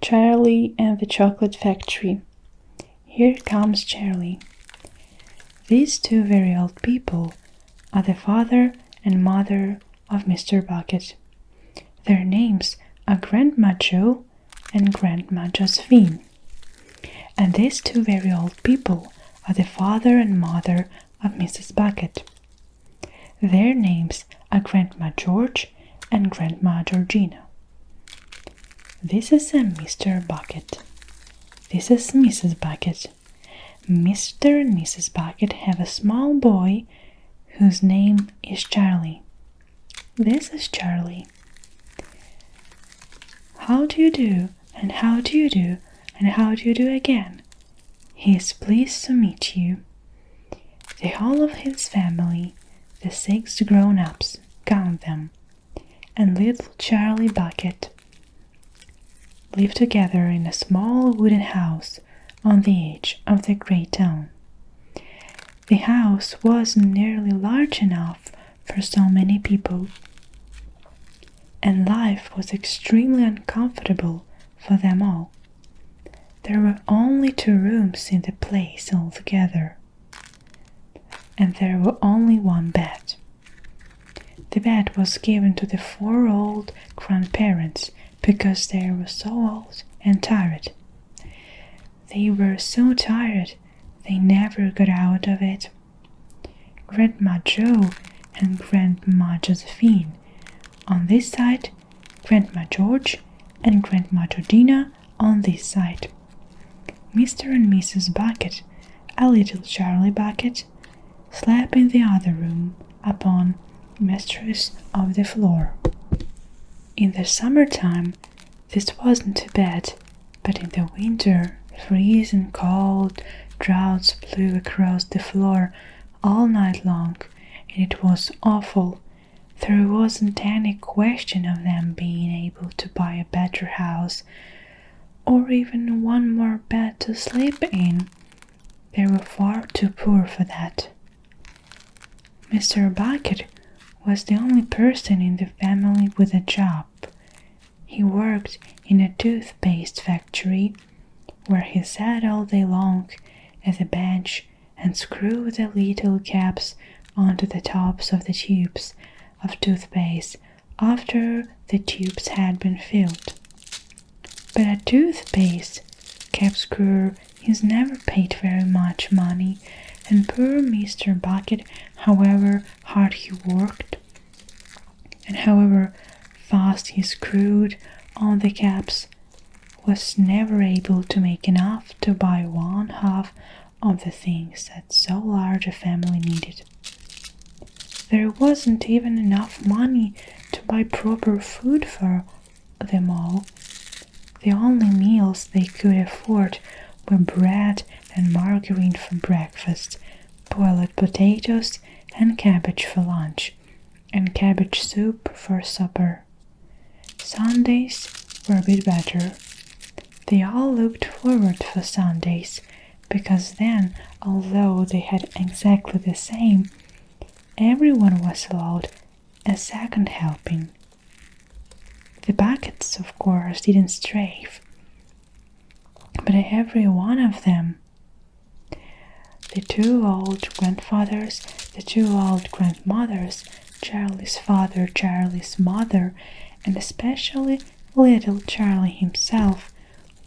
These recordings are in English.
Charlie and the Chocolate Factory. Here comes Charlie. These two very old people are the father and mother of Mr. Bucket. Their names are Grandma Joe and Grandma Josephine. And these two very old people are the father and mother of Mrs. Bucket. Their names are Grandma George and Grandma Georgina. This is a Mr. Bucket. This is Mrs. Bucket. Mr. and Mrs. Bucket have a small boy whose name is Charlie. This is Charlie. How do you do, and how do you do, and how do you do again? He is pleased to meet you. The whole of his family, the 6 grown-ups, count them, and little Charlie Bucket, live together in a small wooden house on the edge of the great town. The house wasn't nearly large enough for so many people, and life was extremely uncomfortable for them all. There were only 2 rooms in the place altogether, and there were only 1 bed. The bed was given to the 4 old grandparents because they were so old and tired. They were so tired they never got out of it. Grandma Joe and Grandma Josephine on this side, Grandma George and Grandma Georgina on this side. Mr. and Mrs. Bucket, a little Charlie Bucket, slept in the other room upon mattress of the floor. In the summertime, this wasn't too bad, but in the winter, freezing cold draughts blew across the floor all night long, and it was awful. There wasn't any question of them being able to buy a better house, or even 1 more bed to sleep in. They were far too poor for that. Mr. Bucket was the only person in the family with a job. He worked in a toothpaste factory, where he sat all day long at the bench and screwed the little caps onto the tops of the tubes of toothpaste after the tubes had been filled. But a toothpaste cap screwer is never paid very much money, and poor Mr. Bucket, however hard he worked, and however fast he screwed on the caps, was never able to make enough to buy 1/2 of the things that so large a family needed. There wasn't even enough money to buy proper food for them all. The only meals they could afford were bread and margarine for breakfast, boiled potatoes and cabbage for lunch, and cabbage soup for supper. Sundays were a bit better. They all looked forward for Sundays, because then, although they had exactly the same, everyone was allowed a second helping. The Buckets, of course, didn't strafe, but every one of them. The 2 old grandfathers, the 2 old grandmothers, Charlie's father, Charlie's mother, and especially little Charlie himself,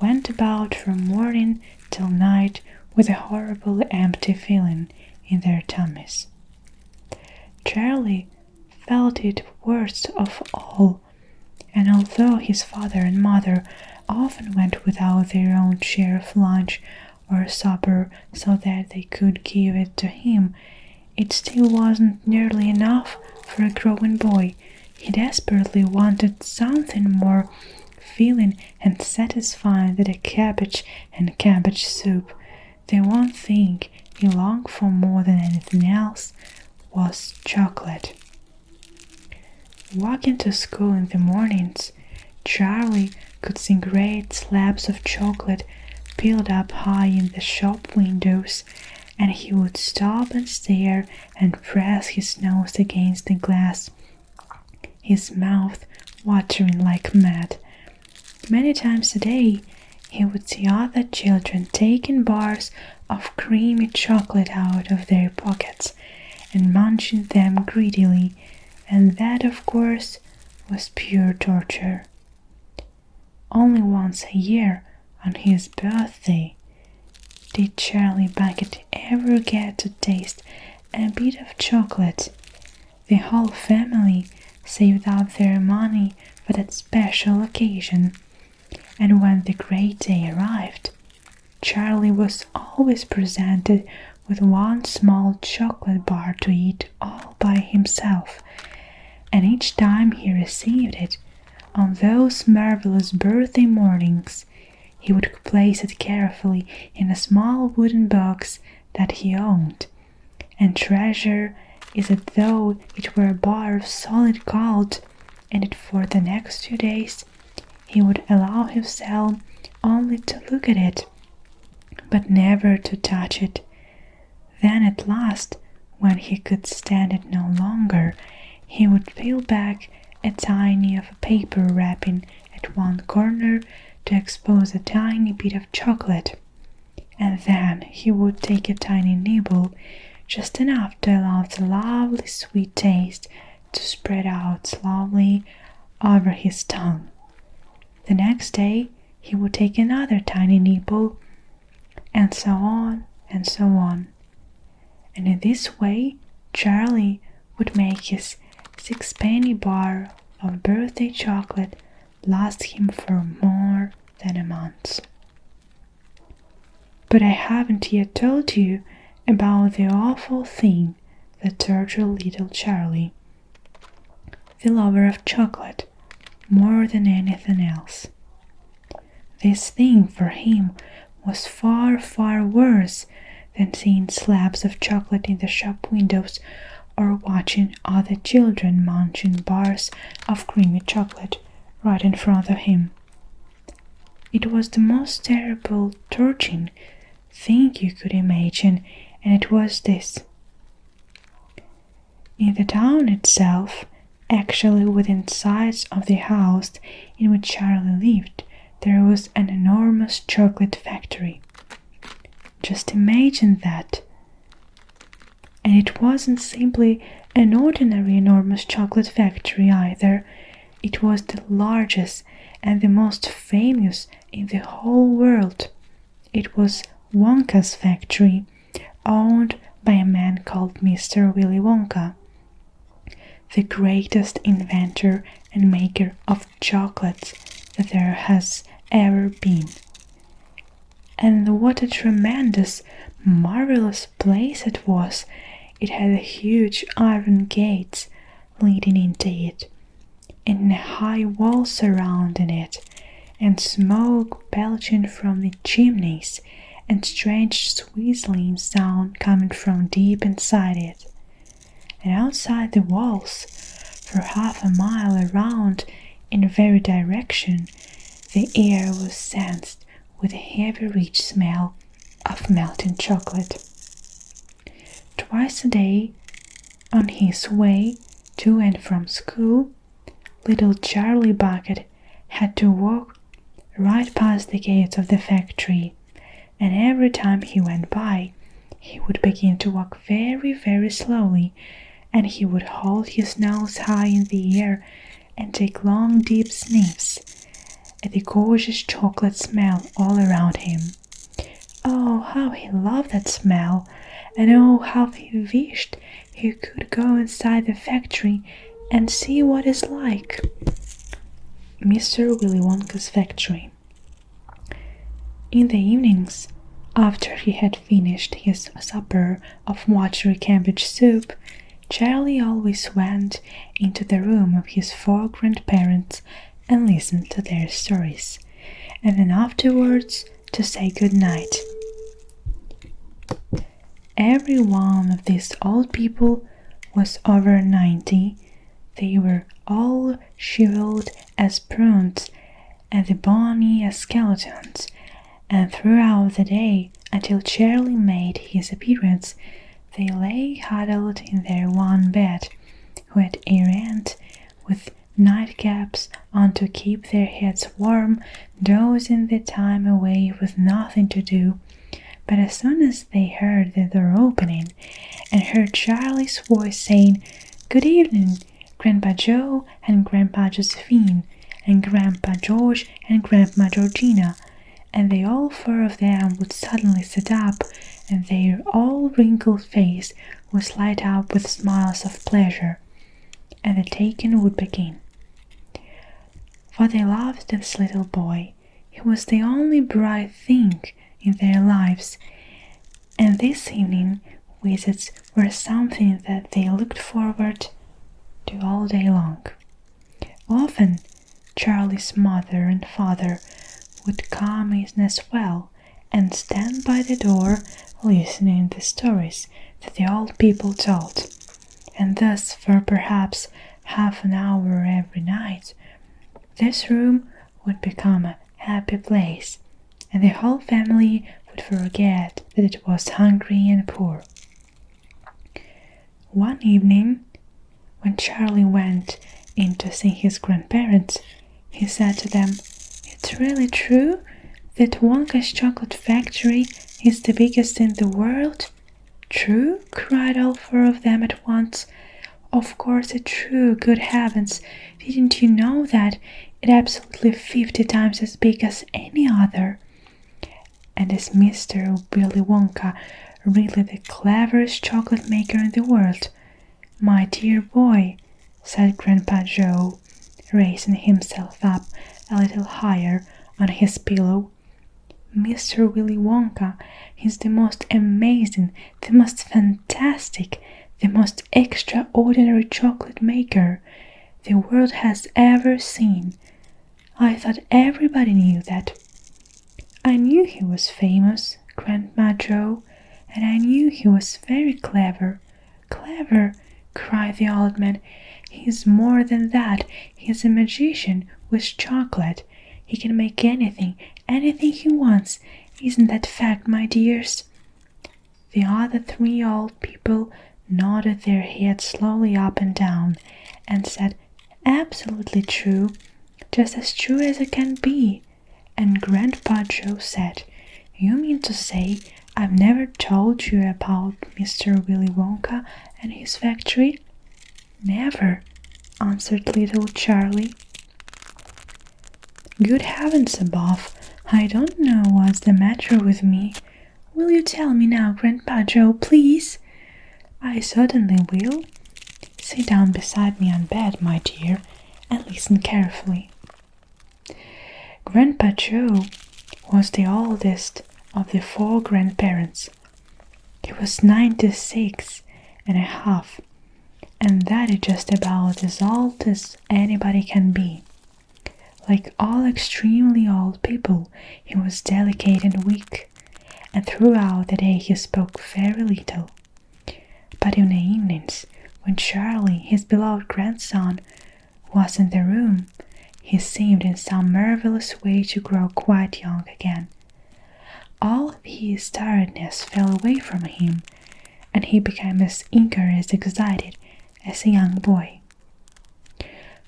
went about from morning till night with a horrible empty feeling in their tummies. Charlie felt it worst of all, and although his father and mother often went without their own share of lunch or supper so that they could give it to him, it still wasn't nearly enough for a growing boy. He desperately wanted something more filling and satisfying than a cabbage and cabbage soup. The one thing he longed for more than anything else was chocolate. Walking to school in the mornings, Charlie could see great slabs of chocolate piled up high in the shop windows, and he would stop and stare and press his nose against the glass, his mouth watering like mad. Many times a day, he would see other children taking bars of creamy chocolate out of their pockets and munching them greedily, and that, of course, was pure torture. Only once a year, on his birthday, did Charlie Bucket ever get to taste a bit of chocolate. The whole family saved up their money for that special occasion, and when the great day arrived, Charlie was always presented with one small chocolate bar to eat all by himself, and each time he received it, on those marvelous birthday mornings, he would place it carefully in a small wooden box that he owned, and treasure it as though it were a bar of solid gold, and that for the next 2 days he would allow himself only to look at it, but never to touch it. Then at last, when he could stand it no longer, he would peel back a tiny of a paper wrapping at one corner to expose a tiny bit of chocolate, and then he would take a tiny nibble, just enough to allow the lovely sweet taste to spread out slowly over his tongue. The next day he would take another tiny nibble, and so on and so on. And in this way Charlie would make his 6-penny bar of birthday chocolate last him for more than a month. But I haven't yet told you about the awful thing that tortured little Charlie, the lover of chocolate, more than anything else. This thing for him was far, far worse than seeing slabs of chocolate in the shop windows or watching other children munching bars of creamy chocolate right in front of him. It was the most terrible, torturing thing you could imagine, and it was this. In the town itself, actually within sight of the house in which Charlie lived, there was an enormous chocolate factory. Just imagine that. And it wasn't simply an ordinary enormous chocolate factory either. It was the largest and the most famous in the whole world. It was Wonka's factory, owned by a man called Mr. Willy Wonka, the greatest inventor and maker of chocolates that there has ever been. And what a tremendous, marvelous place it was! It had huge iron gates leading into it, and a high wall surrounding it, and smoke belching from the chimneys, and strange whistling sound coming from deep inside it. And outside the walls, for half a mile around in every direction, the air was sensed with a heavy rich smell of melting chocolate. Twice a day, on his way to and from school, little Charlie Bucket had to walk right past the gates of the factory, and every time he went by, he would begin to walk very, very slowly, and he would hold his nose high in the air and take long, deep sniffs at the gorgeous chocolate smell all around him. Oh, how he loved that smell, and oh, how he wished he could go inside the factory and see what it's like. Mr. Willy Wonka's factory. In the evenings, after he had finished his supper of watery cabbage soup, Charlie always went into the room of his 4 grandparents and listened to their stories, and then afterwards to say good night. Every one of these old people was over 90. They were all shriveled as prunes and the bony as skeletons, and throughout the day, until Charlie made his appearance, they lay huddled in their one bed, who had a rent with nightcaps on to keep their heads warm, dozing the time away with nothing to do. But as soon as they heard the door opening and heard Charlie's voice saying, "Good evening, Grandpa Joe and Grandpa Josephine, and Grandpa George and Grandma Georgina," and they all four of them would suddenly sit up, and their all wrinkled face would light up with smiles of pleasure, and the taking would begin. For they loved this little boy. He was the only bright thing in their lives, and this evening visits were something that they looked forward to all day long. Often Charlie's mother and father would come in as well and stand by the door listening to the stories that the old people told, and thus for perhaps half an hour every night this room would become a happy place, and the whole family would forget that it was hungry and poor. One evening, when Charlie went in to see his grandparents, he said to them, "It's really true that Wonka's chocolate factory is the biggest in the world?" "True?" cried all four of them at once. "Of course it's true, good heavens! Didn't you know that? It's absolutely 50 times as big as any other." "And is Mr. Willy Wonka really the cleverest chocolate maker in the world?" "My dear boy," said Grandpa Joe, raising himself up a little higher on his pillow, "Mr. Willy Wonka is the most amazing, the most fantastic, the most extraordinary chocolate maker the world has ever seen. I thought everybody knew that." "I knew he was famous, Grandma Joe, and I knew he was very clever." "Clever!" cried the old man. "He's more than that. He's a magician with chocolate. He can make anything he wants. Isn't that fact, my dears?" The other three old people nodded their heads slowly up and down and said, "Absolutely true, just as true as it can be." And Grandpa Joe said, "You mean to say I've never told you about Mr. Willy Wonka and his factory?" "Never," answered little Charlie. "Good heavens above, I don't know what's the matter with me. Will you tell me now, Grandpa Joe, please?" "I certainly will. Sit down beside me on bed, my dear, and listen carefully." Grandpa Joe was the oldest of the four grandparents. He was 96 and a half, and that is just about as old as anybody can be. Like all extremely old people, he was delicate and weak, and throughout the day he spoke very little. But in the evenings, when Charlie, his beloved grandson, was in the room, he seemed in some marvelous way to grow quite young again. All of his tiredness fell away from him, and he became as eager and excited as a young boy.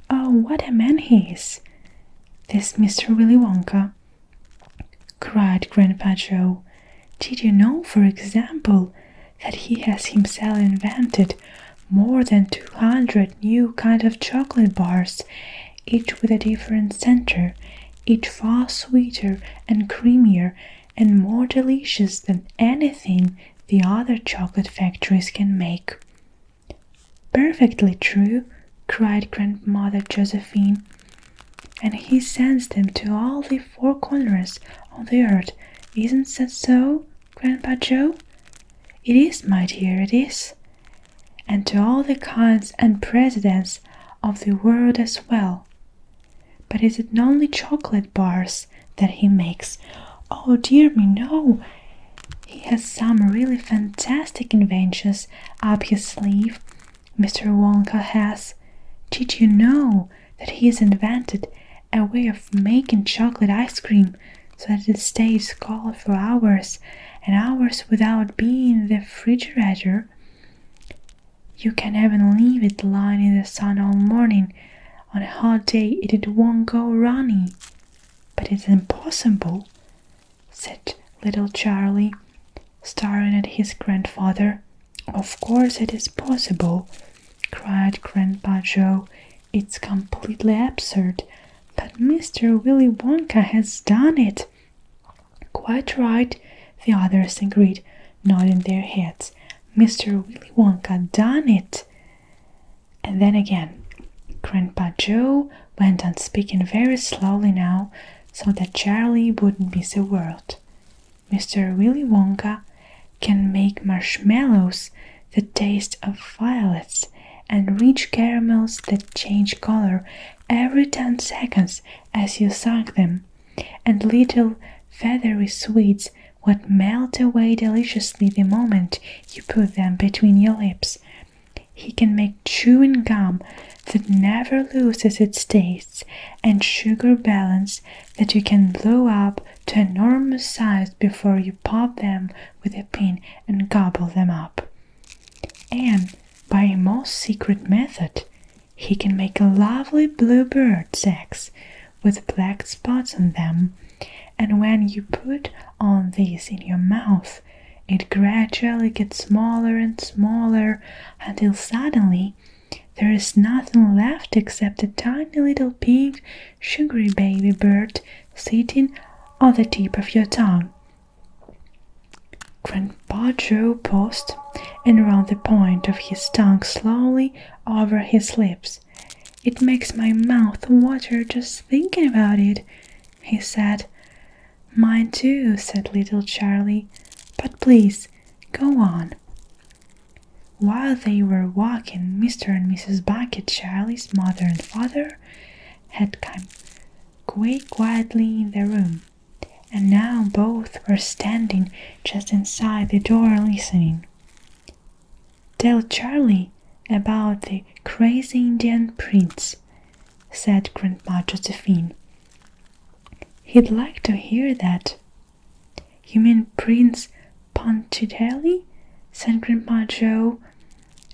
"Oh, what a man he is, this Mr. Willy Wonka!" cried Grandpa Joe. "Did you know, for example, that he has himself invented more than 200 new kinds of chocolate bars, each with a different center, each far sweeter and creamier and more delicious than anything the other chocolate factories can make?" "Perfectly true," cried Grandmother Josephine. "And he sends them to all the four corners of the earth, isn't that so, Grandpa Joe?" "It is, my dear, it is. And to all the kinds and presidents of the world as well. But is it only chocolate bars that he makes? Oh dear me, no! He has some really fantastic inventions up his sleeve, Mr. Wonka has. Did you know that he's invented a way of making chocolate ice cream so that it stays cold for hours and hours without being in the refrigerator? You can even leave it lying in the sun all morning On a hot day it won't go runny. But it's impossible, said little Charlie, staring at his grandfather. Of course it is possible, cried Grandpa Joe. It's completely absurd, but Mr. Willy Wonka has done it. Quite right, the others agreed, nodding their heads. Mr. Willy Wonka done it. And then again, Grandpa Joe went on speaking very slowly now, so that Charlie wouldn't miss a word. Mr. Willy Wonka can make marshmallows that taste of violets and rich caramels that change color every 10 seconds as you suck them, and little feathery sweets what melt away deliciously the moment you put them between your lips. He can make chewing gum that never loses its taste, and sugar balance that you can blow up to enormous size before you pop them with a pin and gobble them up. And by a most secret method, he can make lovely blue bird's eggs with black spots on them, and when you put on these in your mouth, it gradually gets smaller and smaller until suddenly there is nothing left except a tiny little pink, sugary baby bird sitting on the tip of your tongue. Grandpa Joe paused and ran the point of his tongue slowly over his lips. It makes my mouth water just thinking about it, he said. Mine too, said little Charlie. But please, go on. While they were walking, Mr. and Mrs. Bucket, Charlie's mother and father, had come quite quietly in the room, and now both were standing just inside the door listening. Tell Charlie about the crazy Indian prince, said Grandma Josephine. He'd like to hear that. You mean Prince Ponchitelli? Said Grandpa Joe,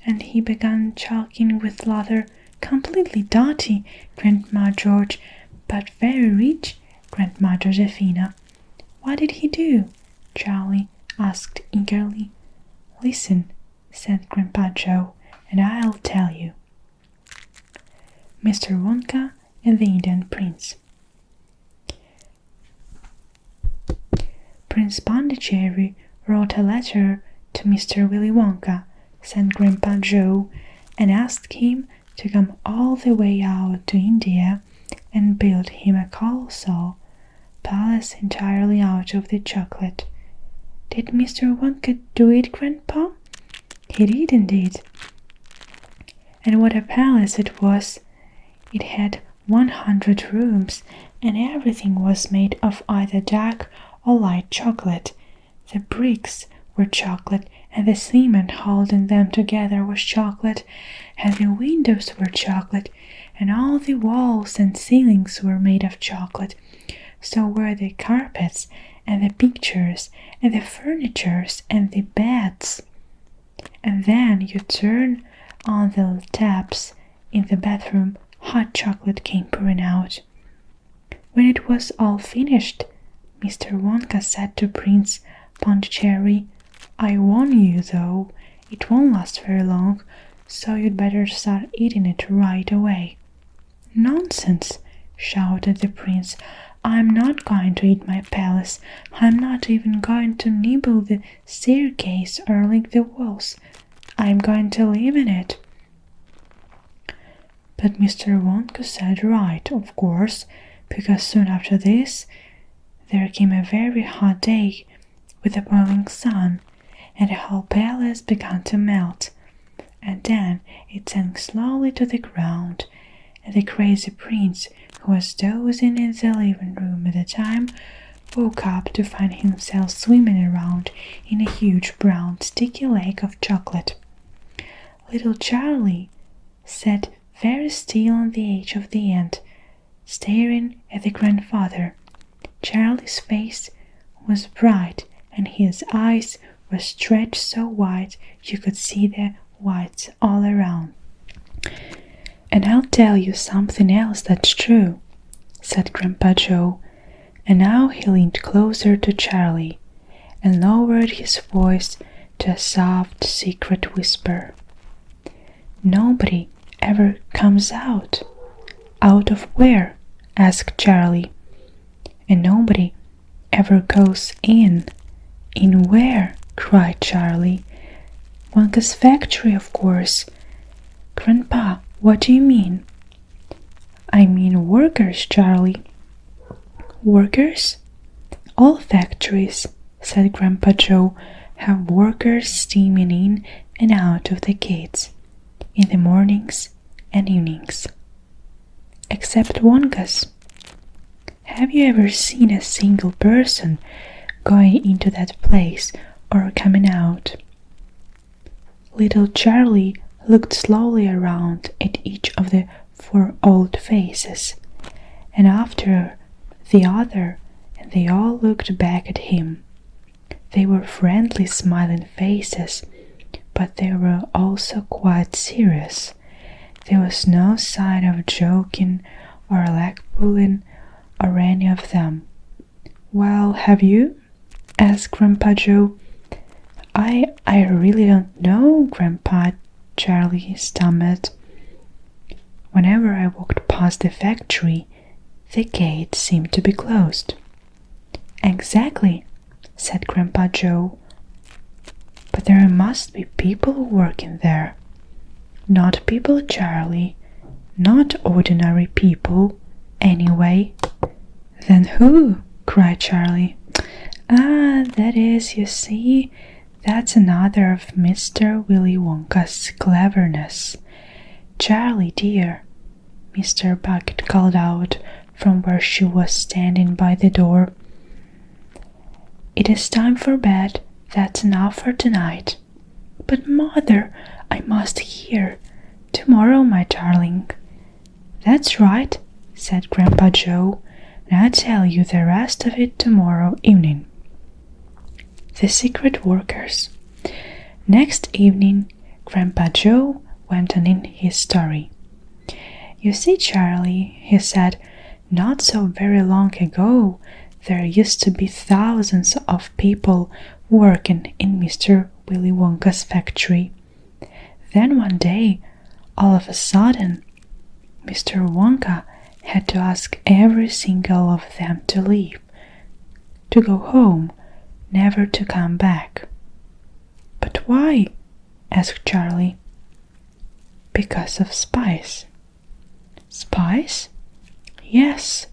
and he began talking with laughter. Completely dotty, Grandma George, but very rich, Grandma Josephina. What did he do? Charlie asked eagerly. Listen, said Grandpa Joe, and I'll tell you. Mr. Wonka and the Indian Prince. Prince Pondicherry wrote a letter to Mr. Willy Wonka, said Grandpa Joe, and asked him to come all the way out to India and build him a colossal palace entirely out of the chocolate. Did Mr. Wonka do it, Grandpa? He did indeed. And what a palace it was! It had 100 rooms, and everything was made of either dark or light chocolate. The bricks were chocolate, and the cement holding them together was chocolate, and the windows were chocolate, and all the walls and ceilings were made of chocolate. So were the carpets, and the pictures, and the furnitures, and the beds. And then you turn on the taps in the bathroom, hot chocolate came pouring out. When it was all finished, Mr. Wonka said to Prince Pondicherry, I warn you, though, it won't last very long, so you'd better start eating it right away. Nonsense, shouted the prince. I'm not going to eat my palace. I'm not even going to nibble the staircase or lick the walls. I'm going to live in it. But Mr. Wonka said right, of course, because soon after this there came a very hot day with a boiling sun, and the whole palace began to melt, and then it sank slowly to the ground, and the crazy prince, who was dozing in the living room at the time, woke up to find himself swimming around in a huge brown sticky lake of chocolate. Little Charlie sat very still on the edge of the end, staring at the grandfather. Charlie's face was bright, and his eyes were stretched so wide you could see the whites all around. "And I'll tell you something else that's true," said Grandpa Joe, and now he leaned closer to Charlie and lowered his voice to a soft, secret whisper. "Nobody ever comes out." "Out of where?" asked Charlie. "And nobody ever goes in." "In where?" cried Charlie. "Wonka's factory, of course." "Grandpa, what do you mean?" "I mean workers, Charlie." "Workers?" "All factories," said Grandpa Joe, "have workers steaming in and out of the gates in the mornings and evenings. Except Wonka's. Have you ever seen a single person going into that place or coming out?" Little Charlie looked slowly around at each of the 4 old faces, and after the other, and they all looked back at him. They were friendly, smiling faces, but they were also quite serious. There was no sign of joking or leg pulling or any of them. "Well, have you?" asked Grandpa Joe. I really don't know, Grandpa," Charlie stammered. "Whenever I walked past the factory, the gate seemed to be closed." "Exactly," said Grandpa Joe. "But there must be people working there." "Not people, Charlie. Not ordinary people, anyway." "Then who?" cried Charlie. "Ah, that is, you see, that's another of Mr. Willy Wonka's cleverness. Charlie, dear," Mr. Bucket called out from where she was standing by the door, "it is time for bed. That's enough for tonight." "But, Mother, I must hear. Tomorrow, my darling." "That's right," said Grandpa Joe, "and I'll tell you the rest of it tomorrow evening." The secret workers. Next evening, Grandpa Joe went on in his story. "You see, Charlie," he said, "not so very long ago there used to be thousands of people working in Mr. Willy Wonka's factory. Then one day, all of a sudden, Mr. Wonka had to ask every single of them to leave, to go home, never to come back." "But why?" asked Charlie. "Because of spice." "Spice?" "Yes.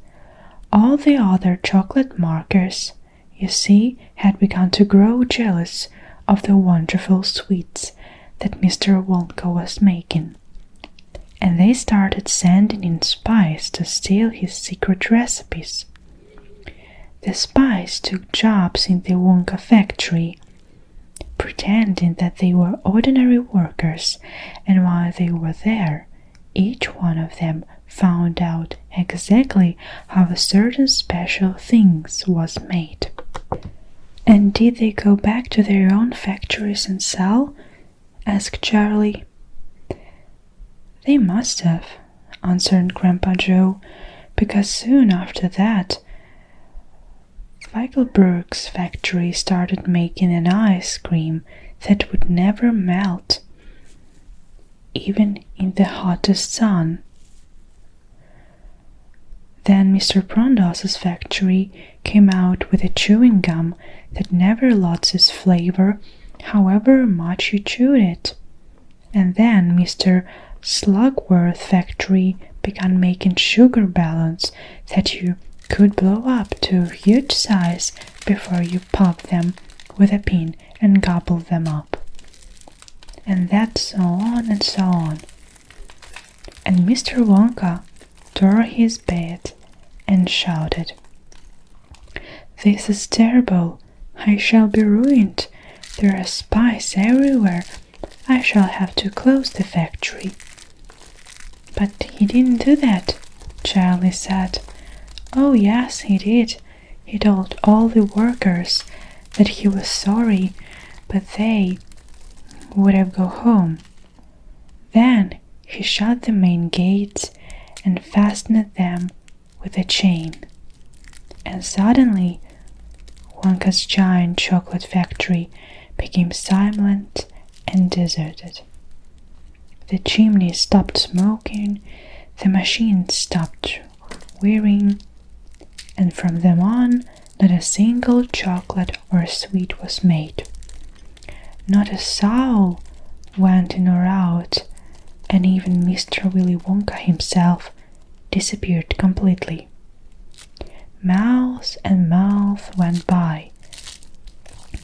All the other chocolate markers, you see, had begun to grow jealous of the wonderful sweets that Mr. Wonka was making, and they started sending in spies to steal his secret recipes. The spies took jobs in the Wonka factory, pretending that they were ordinary workers, and while they were there, each one of them found out exactly how a certain special thing was made." "And did they go back to their own factories and sell?" asked Charlie. "They must have," answered Grandpa Joe, "because soon after that Feichelberg's factory started making an ice cream that would never melt, even in the hottest sun. Then Mr. Prondos's factory came out with a chewing gum that never lost its flavor, however much you chewed it. And then Mr. Slugworth's factory began making sugar balloons that you could blow up to a huge size before you pop them with a pin and gobble them up. And that so on and so on. And Mr. Wonka tore his bed and shouted, 'This is terrible! I shall be ruined! There are spies everywhere! I shall have to close the factory!' But he didn't do that," Charlie said. "Oh yes, he did. He told all the workers that he was sorry, but they would have go home. Then He shut the main gates and fastened them with a chain. And suddenly, Wonka's giant chocolate factory became silent and deserted. The chimney stopped smoking, the machines stopped whirring, and from them on, not a single chocolate or sweet was made. Not a soul went in or out, and even Mr. Willy Wonka himself disappeared completely. Mouth and mouth went by.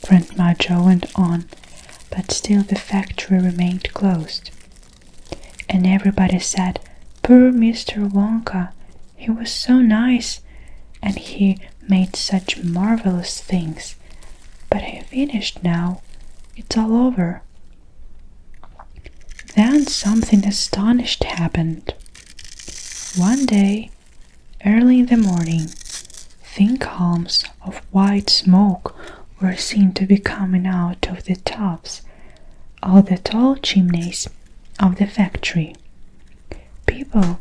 Grandma Jo went on, but still the factory remained closed. And everybody said, "Poor Mr. Wonka, he was so nice, and he made such marvelous things. But he finished now, it's all over." Then something astonished happened. One day, early in the morning, thin columns of white smoke were seen to be coming out of the tops of the tall chimneys of the factory. People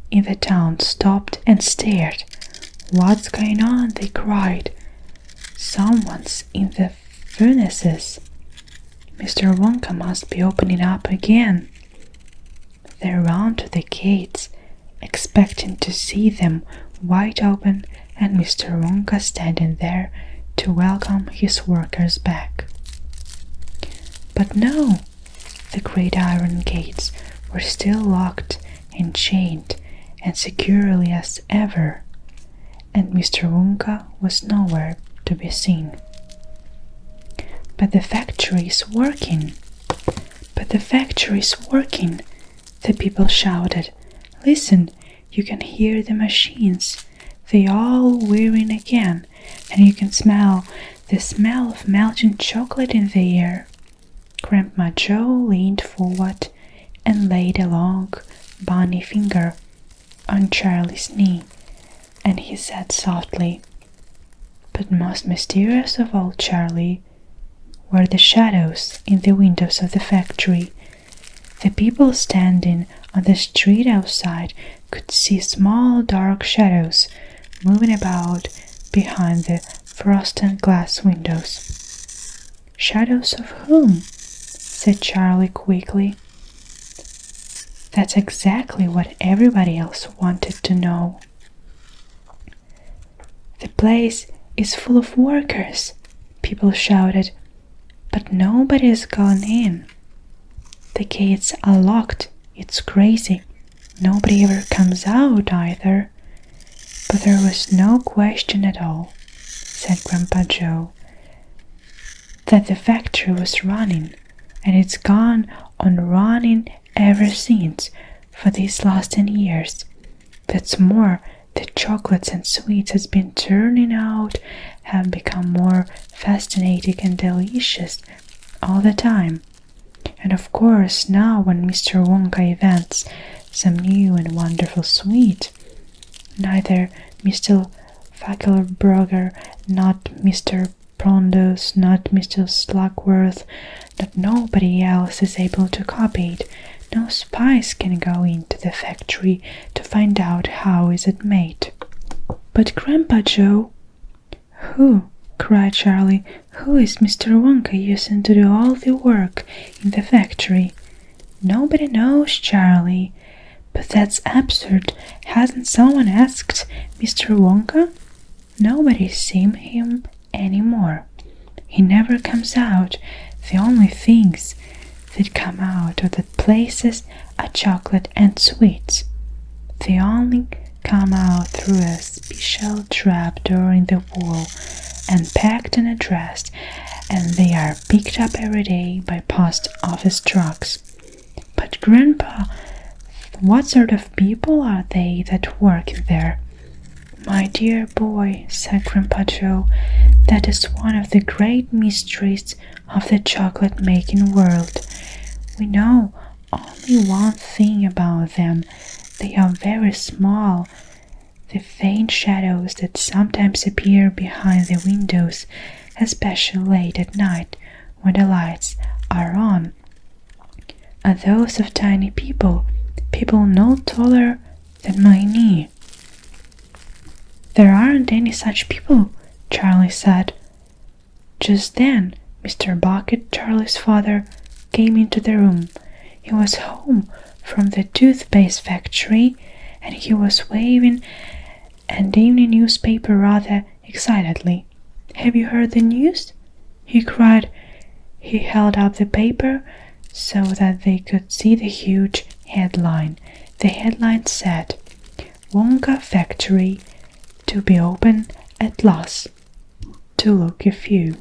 in the town stopped and stared. "What's going on?" they cried. "Someone's in the furnaces. Mr. Wonka must be opening up again." They ran to the gates, expecting to see them wide open and Mr. Wonka standing there to welcome his workers back. But no, the great iron gates were still locked and chained and securely as ever, and Mr. Wonka was nowhere to be seen. "But the factory is working! But the factory is working!" the people shouted. "Listen, you can hear the machines. They all whirring again, and you can smell the smell of melting chocolate in the air." Grandma Jo leaned forward and laid a long, bony finger on Charlie's knee, and he said softly, "But most mysterious of all, Charlie, were the shadows in the windows of the factory. The people standing on the street outside could see small dark shadows moving about behind the frosted glass windows." "Shadows of whom?" said Charlie quickly. That's exactly what everybody else wanted to know. "The place is full of workers," people shouted, "but nobody's gone in. The gates are locked, it's crazy. Nobody ever comes out either." But there was no question at all, said Grandpa Jo, that the factory was running, and it's gone on running ever since for these last 10 years. That's more, the chocolates and sweets has been turning out have become more fascinating and delicious all the time. And of course now when Mr. Wonka invents some new and wonderful sweet, neither Mr. Fackelberger, not Mr. Prondos, not Mr. Slugworth, not nobody else is able to copy it. No spies can go into the factory to find out how is it made. "But Grandpa Jo—" "Who?" cried Charlie. "Who is Mr. Wonka using to do all the work in the factory?" "Nobody knows, Charlie. But that's absurd. Hasn't someone asked Mr. Wonka? Nobody's seen him anymore. He never comes out. The only things that come out of the places are chocolate and sweets. They only come out through a special trap door in the wall and packed and addressed, and they are picked up every day by post office trucks." "But Grandpa, what sort of people are they that work there?" "My dear boy," said Grandpa Jo, "that is one of the great mysteries of the chocolate-making world. We know only one thing about them. They are very small, the faint shadows that sometimes appear behind the windows, especially late at night when the lights are on, are those of tiny people people no taller than my knee. There aren't any such people, Charlie said. Just then, Mr. Bucket, Charlie's father, came into the room. He was home from the toothpaste factory, and he was waving an evening newspaper rather excitedly. "Have you heard the news?" he cried. He held up the paper so that they could see the huge headline. The headline said, "Wonka Factory to be open at last. To look a few."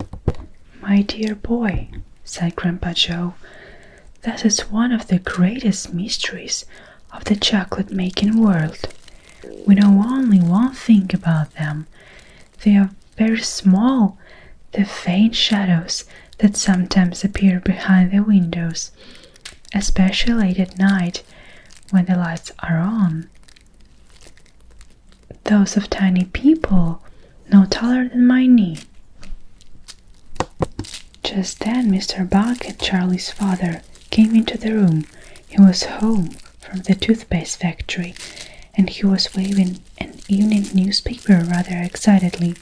"My dear boy," said Grandpa Joe, "that is one of the greatest mysteries of the chocolate-making world. We know only one thing about them. They are very small, the faint shadows that sometimes appear behind the windows, especially late at night when the lights are on. Those of tiny people no taller than my knee." Just then Mr. Bucket, Charlie's father, came into the room. He was home from the toothpaste factory, and he was waving an evening newspaper rather excitedly.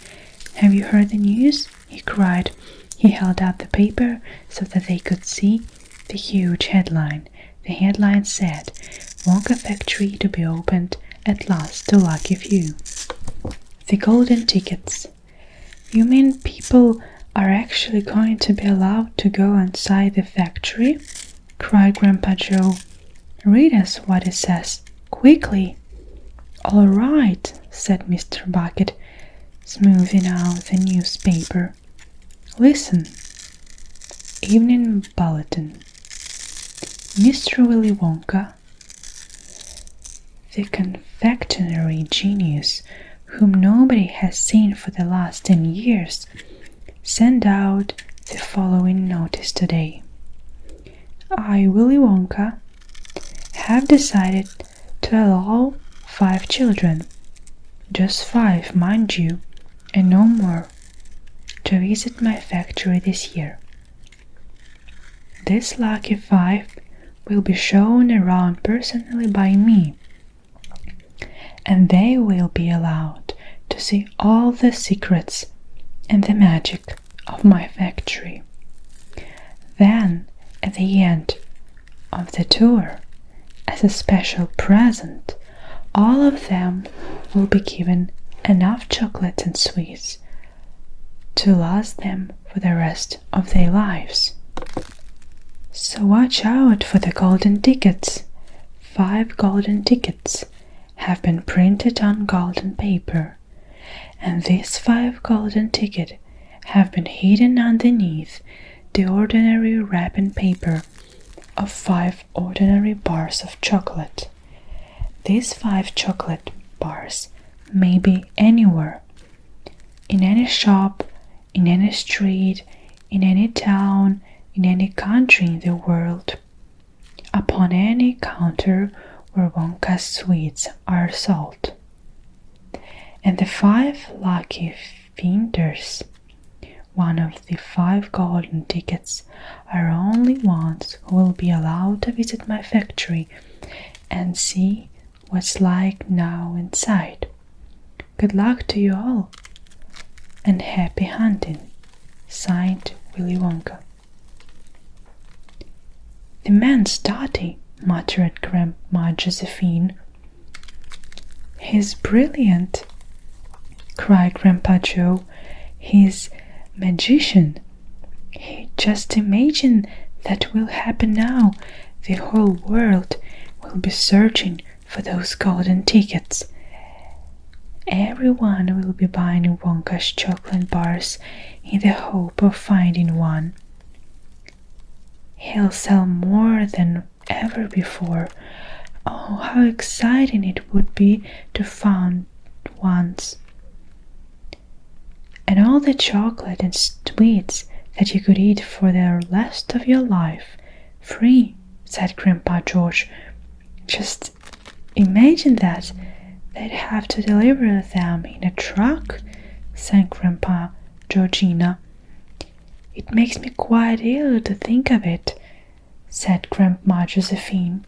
"Have you heard the news?" he cried. He held up the paper so that they could see the huge headline. The headline said, "Wonka Factory to be opened at last to lucky few." The golden tickets. "You mean people are actually going to be allowed to go inside the factory?" cried Grandpa Joe. "Read us what it says, quickly." "All right," said Mr. Bucket, smoothing out the newspaper. "Listen. Evening Bulletin. Mr. Willy Wonka, the confectionery genius whom nobody has seen for the last 10 years, sent out the following notice today. I, Willy Wonka, have decided to allow 5 children, just 5, mind you, and no more, to visit my factory this year. This lucky 5 will be shown around personally by me, and they will be allowed to see all the secrets and the magic of my factory. Then, at the end of the tour, as a special present, all of them will be given enough chocolate and sweets to last them for the rest of their lives. So watch out for the golden tickets. 5 golden tickets have been printed on golden paper, and these 5 golden tickets have been hidden underneath the ordinary wrapping paper of 5 ordinary bars of chocolate. These 5 chocolate bars may be anywhere, in any shop, in any street, in any town, in any country in the world, upon any counter where Wonka's sweets are sold. And the 5 lucky finders, one of the 5 golden tickets, are only ones who will be allowed to visit my factory and see what's like now inside. Good luck to you all, and happy hunting. Signed, Willy Wonka. "The man's dotty," muttered Grandma Josephine. "He's brilliant," cried Grandpa Joe. "He's magician. Just imagine that will happen now. The whole world will be searching for those golden tickets. Everyone will be buying Wonka's chocolate bars in the hope of finding one. He'll sell more than ever before. Oh, how exciting it would be to find ones. And all the chocolate and sweets that you could eat for the rest of your life, free," said Grandpa George. "Just imagine that. They'd have to deliver them in a truck," said Grandpa Georgina. "It makes me quite ill to think of it," said Grandma Josephine.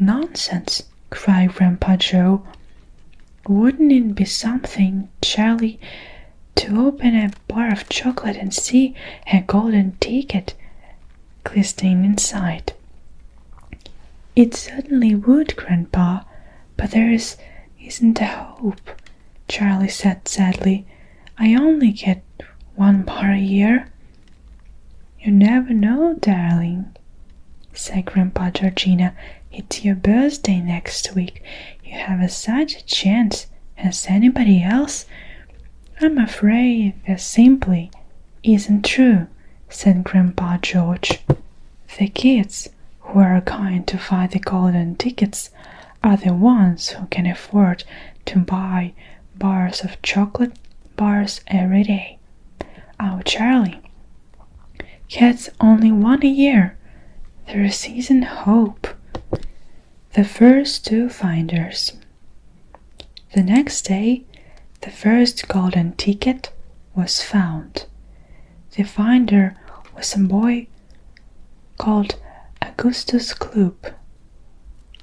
"Nonsense!" cried Grandpa Joe. "Wouldn't it be something, Charlie, to open a bar of chocolate and see a golden ticket glistening inside?" "It certainly would, Grandpa, but there isn't a hope," Charlie said sadly. "I only get one bar a year." "You never know, darling," said Grandpa Georgina. "It's your birthday next week. You have such a chance as anybody else." "I'm afraid that simply isn't true," said Grandpa George. "The kids who are going to find the golden tickets are the ones who can afford to buy bars of chocolate bars every day. Our Charlie gets only one a year. There isn't hope." The first two finders. The next day, the first golden ticket was found. The finder was a boy called Augustus Gloop,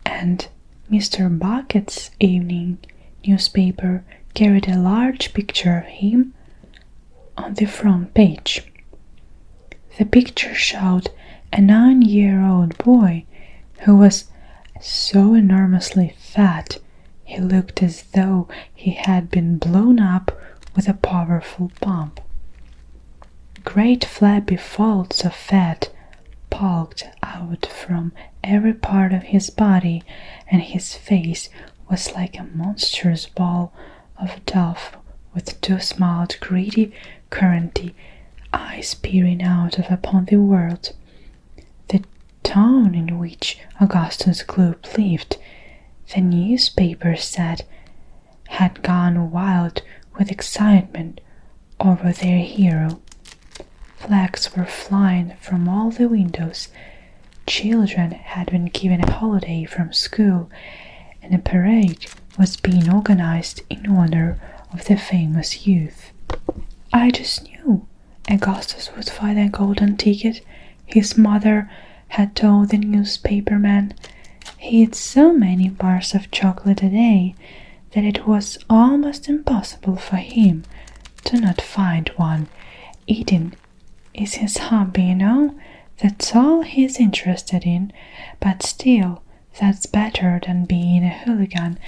and Mr. Bucket's evening newspaper carried a large picture of him on the front page. The picture showed a 9-year-old boy who was so enormously fat he looked as though he had been blown up with a powerful pump. Great flabby folds of fat bulged out from every part of his body, and his face was like a monstrous ball of dough with two small, greedy, curranty eyes peering out of upon the world. The town in which Augustus Gloop lived, the newspaper said, had gone wild with excitement over their hero. Flags were flying from all the windows. Children had been given a holiday from school, and a parade was being organized in honor of the famous youth. "I just knew Augustus would find a golden ticket," his mother had told the newspaperman. "He eats so many bars of chocolate a day that it was almost impossible for him to not find one. Eating is his hobby, you know. That's all he's interested in, but still, that's better than being a hooligan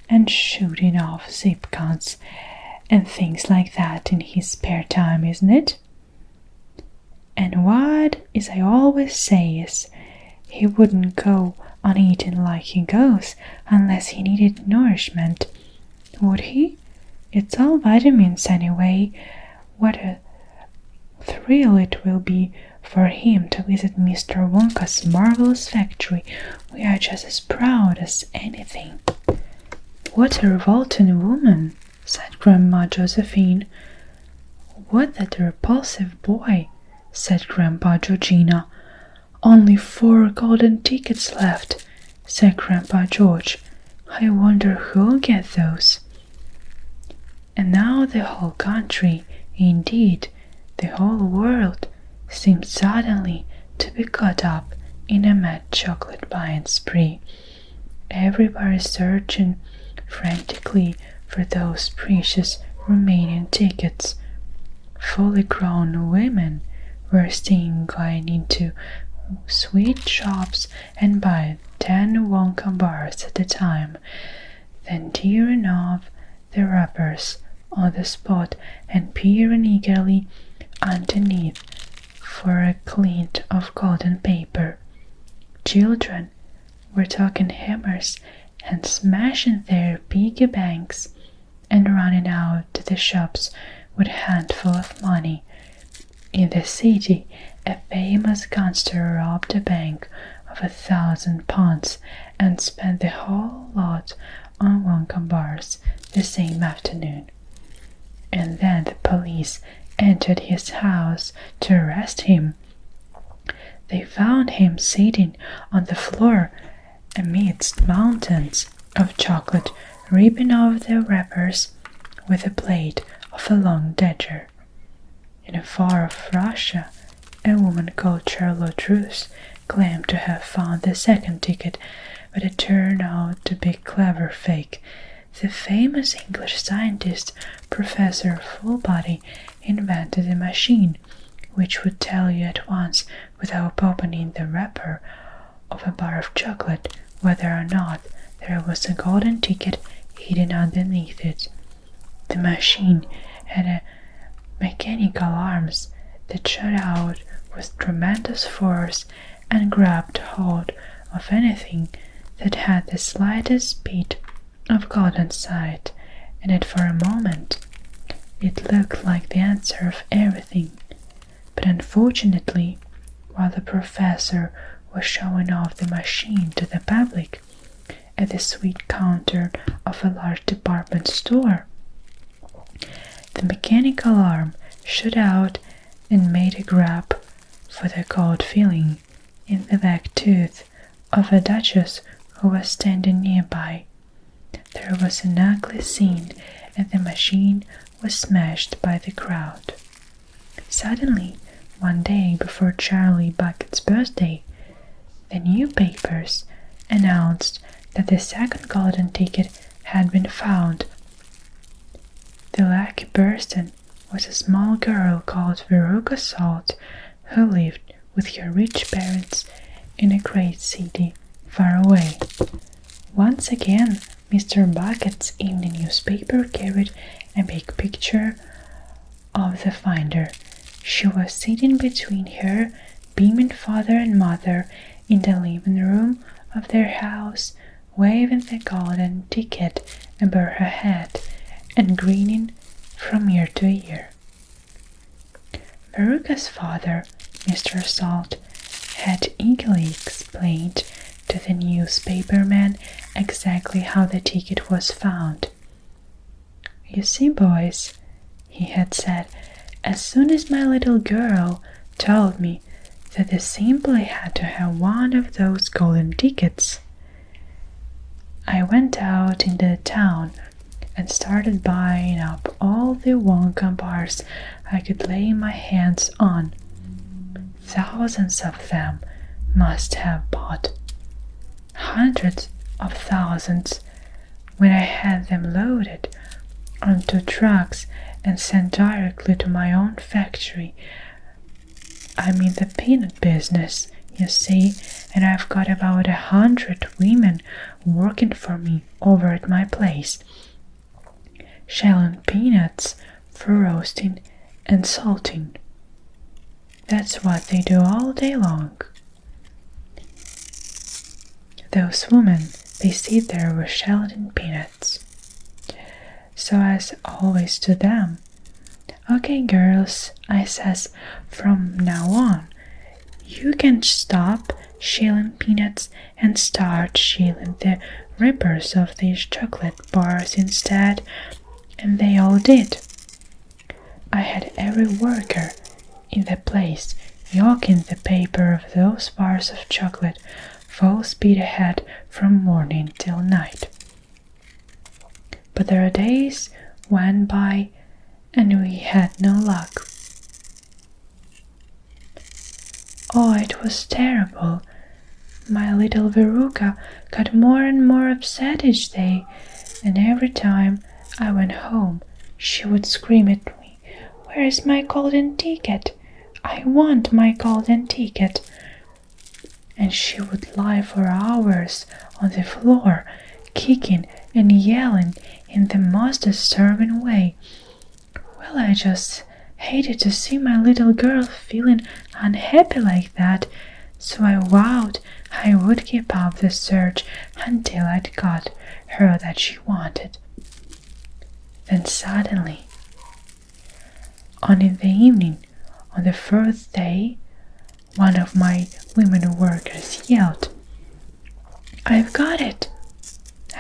and shooting off zip guns and things like that in his spare time, isn't it? And what is I always say is, he wouldn't go on eating like he goes unless he needed nourishment, would he? It's all vitamins anyway. What a thrill it will be for him to visit Mr. Wonka's marvelous factory. We are just as proud as anything." "What a revolting woman," said Grandma Josephine. "What a repulsive boy," said Grandpa Georgina. "Only 4 golden tickets left," said Grandpa George. "I wonder who'll get those." And now the whole country, indeed the whole world, seemed suddenly to be caught up in a mad chocolate buying spree. Everybody searching frantically for those precious remaining tickets. Fully grown women were seen going into sweet shops and buying 10 Wonka bars at a time, then tearing off the wrappers on the spot and peering eagerly underneath for a glint of golden paper. Children were talking hammers and smashing their piggy banks and running out to the shops with a handful of money. In the city, a famous gangster robbed a bank of £1,000 and spent the whole lot on Wonka bars the same afternoon. And then the police entered his house to arrest him. They found him sitting on the floor amidst mountains of chocolate, ripping off the wrappers with the blade of a long dagger. In far-off Russia, a woman called Charlotte Roos claimed to have found the second ticket but it turned out to be a clever fake. The famous English scientist Professor Fullbody invented a machine which would tell you at once, without opening the wrapper of a bar of chocolate, whether or not there was a golden ticket hidden underneath it. The machine had a mechanical arms that shot out with tremendous force and grabbed hold of anything that had the slightest bit of gold inside, and that for a moment it looked like the answer of everything. But unfortunately, while the professor was showing off the machine to the public at the sweet counter of a large department store, the mechanical arm shot out and made a grab for the gold filling in the back tooth of a duchess who was standing nearby. There was an ugly scene, and the machine was smashed by the crowd. Suddenly, one day before Charlie Bucket's birthday, the newspapers announced that the second golden ticket had been found. The lucky person was a small girl called Veruca Salt, who lived with her rich parents in a great city far away. Once again, Mr. Bucket's evening newspaper carried a big picture of the finder. She was sitting between her beaming father and mother in the living room of their house, waving the golden ticket above her head and grinning from ear to ear. Veruca's father, Mr. Salt, had eagerly explained to the newspaperman exactly how the ticket was found. "You see, boys," he had said, "as soon as my little girl told me that they simply had to have one of those golden tickets, I went out into the town and started buying up all the Wonka bars I could lay my hands on. Thousands of them must have bought. Hundreds of thousands, when I had them loaded onto trucks and sent directly to my own factory. I'm in the peanut business, you see, and I've got about 100 women working for me over at my place, shelling peanuts for roasting and salting. That's what they do all day long. Those women, they sit there with shelling peanuts. So as always to them, 'Okay, girls,' I says, 'from now on, you can stop shelling peanuts and start shelling the rippers of these chocolate bars instead,' and they all did. I had every worker in the place yoking the paper of those bars of chocolate full speed ahead from morning till night. But their days went by and we had no luck. Oh, it was terrible. My little Veruca got more and more upset each day, and every time I went home she would scream at me, 'Where is my golden ticket? I want my golden ticket.' And she would lie for hours on the floor, kicking and yelling in the most disturbing way. Well, I just hated to see my little girl feeling unhappy like that, so I vowed I would keep up the search until I'd got her that she wanted. Then suddenly, on in the evening, on the fourth day, one of my women workers yelled, 'I've got it!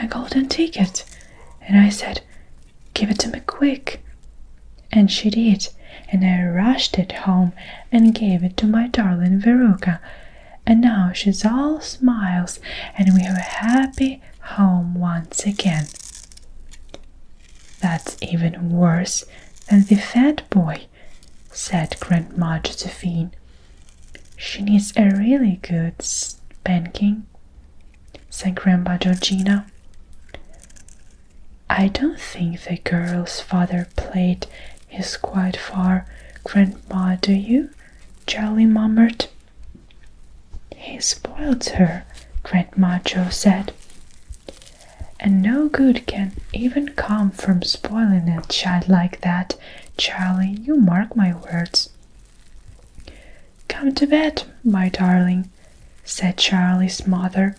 A golden ticket!' And I said, 'Give it to me quick!' And she did, and I rushed it home and gave it to my darling Veruca, and now she's all smiles and we have a happy home once again." "That's even worse than the fat boy," said Grandma Josephine. "She needs a really good spanking." said Grandma Georgina. I don't think the girl's father played his quite far, Grandma, do you? Charlie murmured. He spoiled her, Grandma Jo said. And no good can even come from spoiling a child like that, Charlie, you mark my words. Come to bed, my darling, said Charlie's mother.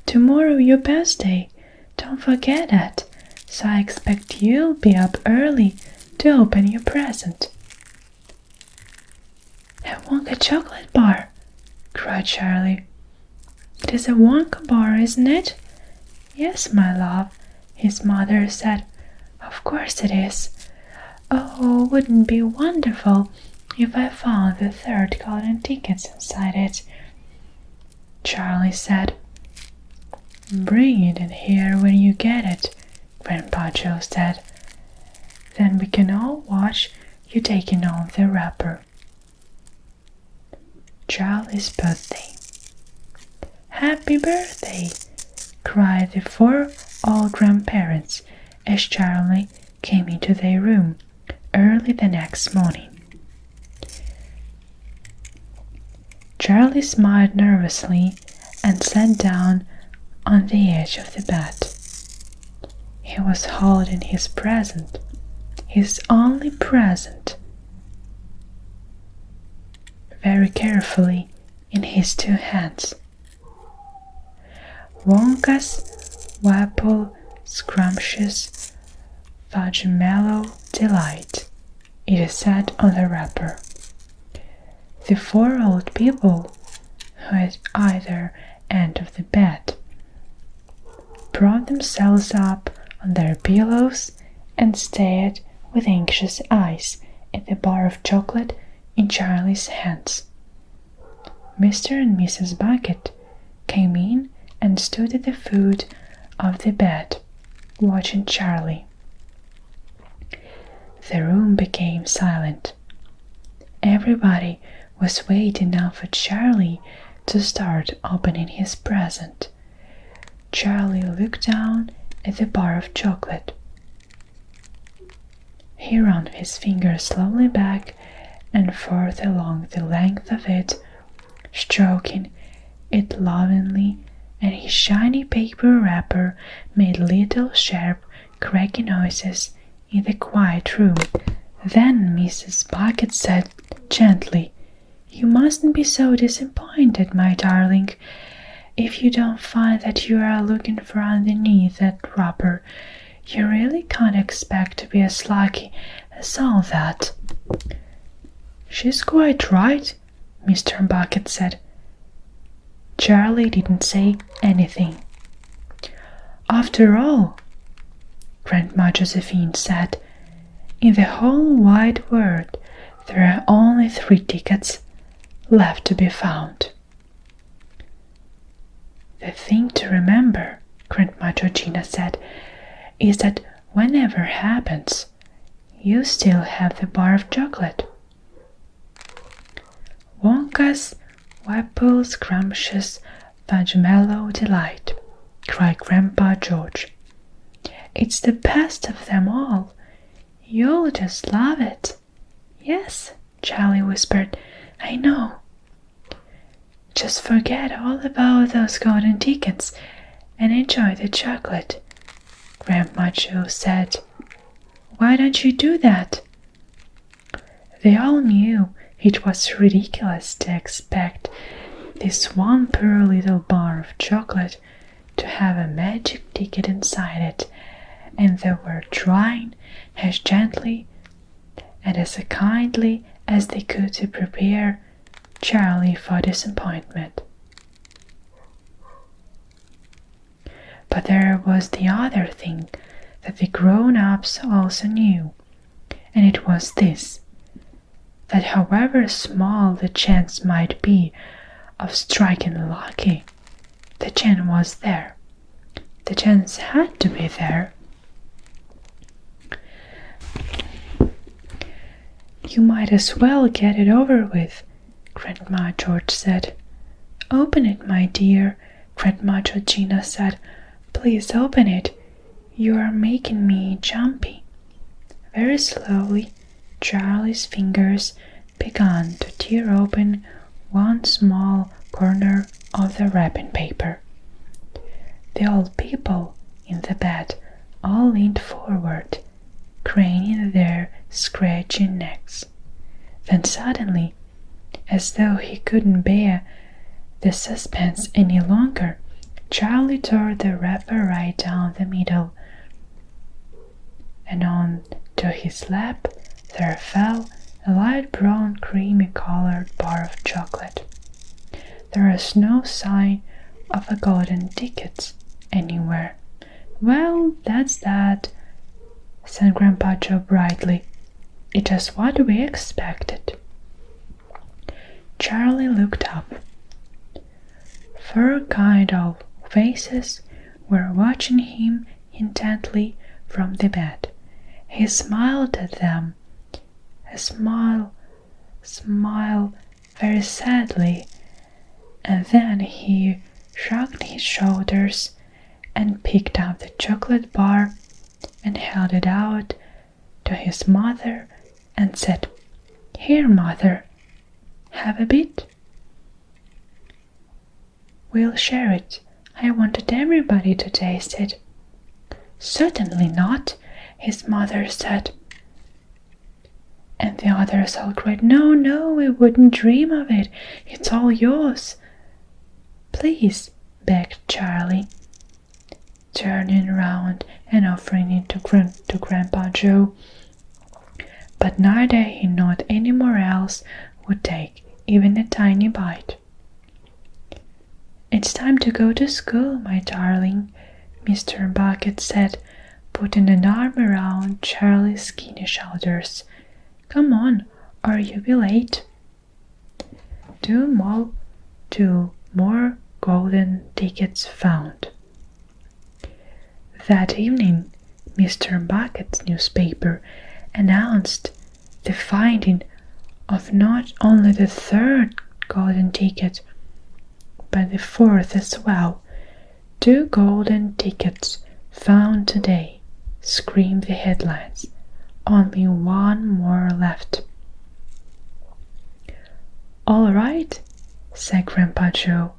Tomorrow your birthday, don't forget it, so I expect you'll be up early to open your present. A Wonka chocolate bar, cried Charlie. It is a Wonka bar, isn't it? Yes, my love, his mother said. Of course it is. Oh, wouldn't it be wonderful if I found the 3rd golden tickets inside it? Charlie said. Bring it in here when you get it, Grandpa Jo said. Then we can all watch you taking off the wrapper. Charlie's birthday. Happy birthday! Cried the 4 old grandparents as Charlie came into their room early the next morning. Charlie smiled nervously and sat down on the edge of the bed. He was holding his present, his only present, very carefully in his 2 hands. Wonka's Wapple Scrumptious Fudge Mellow Delight, it said on the wrapper. The 4 old people who at either end of the bed propped themselves up on their pillows and stared with anxious eyes at the bar of chocolate in Charlie's hands. Mr. and Mrs. Bucket came in and stood at the foot of the bed, watching Charlie. The room became silent. Everybody was waiting now for Charlie to start opening his present. Charlie looked down at the bar of chocolate. He ran his fingers slowly back and forth along the length of it, stroking it lovingly, and his shiny paper wrapper made little sharp, cracking noises in the quiet room. Then Mrs. Bucket said gently, You mustn't be so disappointed, my darling. If you don't find that you are looking for underneath that wrapper, you really can't expect to be as lucky as all that. She's quite right, Mr. Bucket said. Charlie didn't say anything. After all, Grandma Josephine said, in the whole wide world there are only 3 tickets left to be found. The thing to remember, Grandma Georgina said, is that whenever happens, you still have the bar of chocolate. Wonka's Wapple Scrumptious Fudge Mellow Delight, cried Grandpa George. It's the best of them all. You'll just love it. Yes, Charlie whispered, I know. Just forget all about those golden tickets and enjoy the chocolate, Grandma Jo said. Why don't you do that? They all knew it was ridiculous to expect this one poor little bar of chocolate to have a magic ticket inside it, and they were trying as gently and as kindly as they could to prepare Charlie for disappointment. But there was the other thing that the grown-ups also knew, and it was this, that however small the chance might be of striking lucky, the chance was there. The chance had to be there. You might as well get it over with, Grandma George said. Open it, my dear, Grandma Georgina said. "Please open it. You are making me jumpy." Very slowly, Charlie's fingers began to tear open one small corner of the wrapping paper. The old people in the bed all leaned forward, craning their scratching necks. Then suddenly, as though he couldn't bear the suspense any longer, Charlie tore the wrapper right down the middle, and on to his lap there fell a light brown creamy-colored bar of chocolate. There was no sign of a golden ticket anywhere. "Well, that's that," said Grandpa Joe brightly. "It's just what we expected." Charlie looked up. 4 kind of faces were watching him intently from the bed. He smiled at them, a smile very sadly, and then he shrugged his shoulders and picked up the chocolate bar and held it out to his mother and said, "Here, Mother, have a bit." "We'll share it. I wanted everybody to taste it." "Certainly not," his mother said. And the others all cried, "No, no, we wouldn't dream of it. It's all yours." "Please," begged Charlie, turning round and offering it to Grandpa Joe. But neither he nor any more else would take even a tiny bite. "It's time to go to school, my darling," Mr. Bucket said, putting an arm around Charlie's skinny shoulders. "Come on, or you'll be late." 2 more golden tickets found. That evening, Mr. Bucket's newspaper announced the finding of not only the 3rd golden ticket, but the 4th as well. 2 golden tickets found today, screamed the headlines. Only 1 more left. "All right," said Grandpa Joe,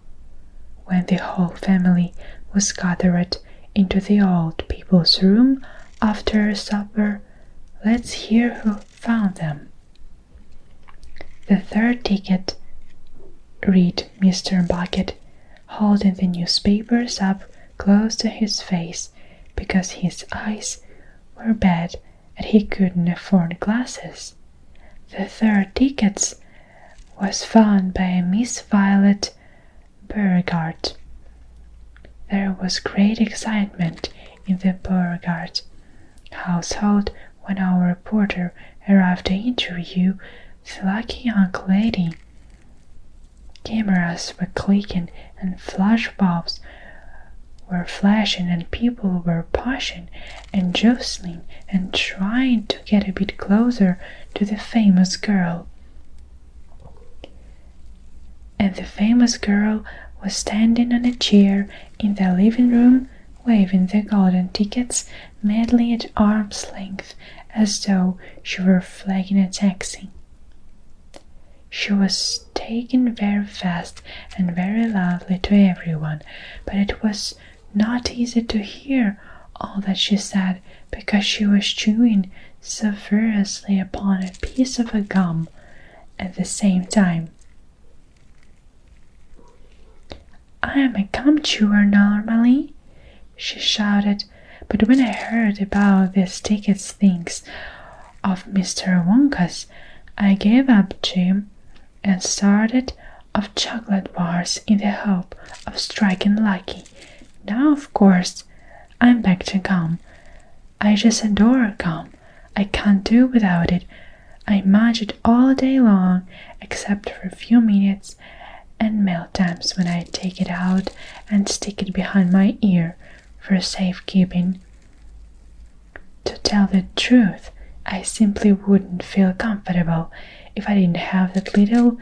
when the whole family was gathered into the old people's room after supper. "Let's hear who found them." "The 3rd ticket," read Mr. Bucket, holding the newspapers up close to his face because his eyes were bad and he couldn't afford glasses. "The 3rd ticket was found by a Miss Violet Beauregard." There was great excitement in the Beauregard household when our reporter arrived to interview the lucky young lady. Cameras were clicking and flashbulbs were flashing and people were pushing and jostling and trying to get a bit closer to the famous girl. And the famous girl was standing on a chair in the living room, waving the golden tickets madly at arm's length as though she were flagging a taxi. She was taken very fast and very loudly to everyone, but it was not easy to hear all that she said because she was chewing so furiously upon a piece of a gum at the same time. "I am a gum chewer normally," she shouted, "but when I heard about these tickets things of Mr. Wonka's, I gave up gum and started off chocolate bars in the hope of striking lucky. Now, of course, I'm back to gum. I just adore gum. I can't do without it. I munch it all day long, except for a few minutes and meal times when I take it out and stick it behind my ear for safekeeping. To tell the truth, I simply wouldn't feel comfortable if I didn't have that little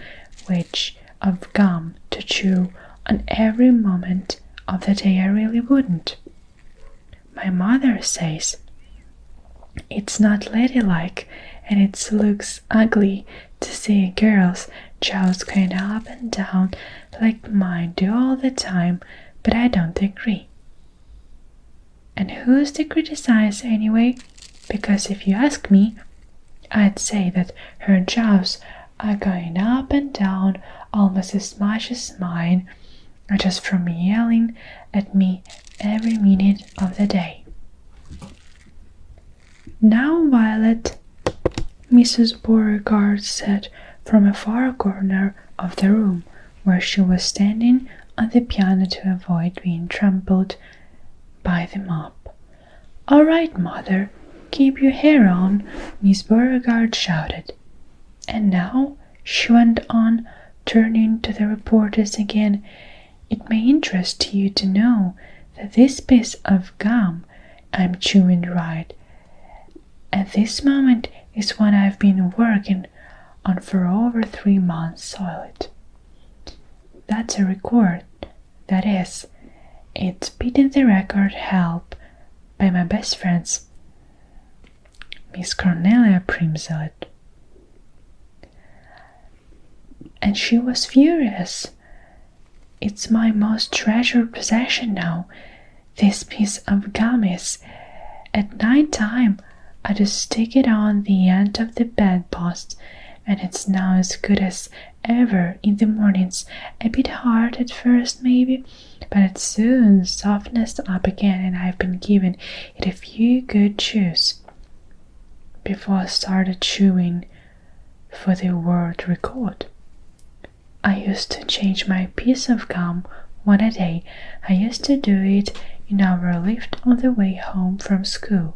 wedge of gum to chew on every moment of the day I really wouldn't. My mother says it's not ladylike and it looks ugly to see girls just going up and down like mine do all the time, but I don't agree. And who's to criticize anyway? Because if you ask me, I'd say that her jaws are going up and down almost as much as mine, just from yelling at me every minute of the day. Now, Violet, Mrs. Beauregard said from a far corner of the room where she was standing on the piano to avoid being trampled by the mob. "All right, Mother, keep your hair on," Miss Beauregard shouted. "And now," she went on, turning to the reporters again, "it may interest you to know that this piece of gum I'm chewing right at this moment is one I've been working on for over 3 months solid. That's a record. That is, it's beaten the record held by my best friends, Miss Cornelia Primzelet." And she was furious. "It's my most treasured possession now. This piece of gum is. At night time, I just stick it on the end of the bedpost, and it's now as good as ever in the mornings. A bit hard at first, maybe, but it soon softens up again, and I've been giving it a few good chews before I started chewing for the world record. I used to change my piece of gum one a day. I used to do it in our lift on the way home from school.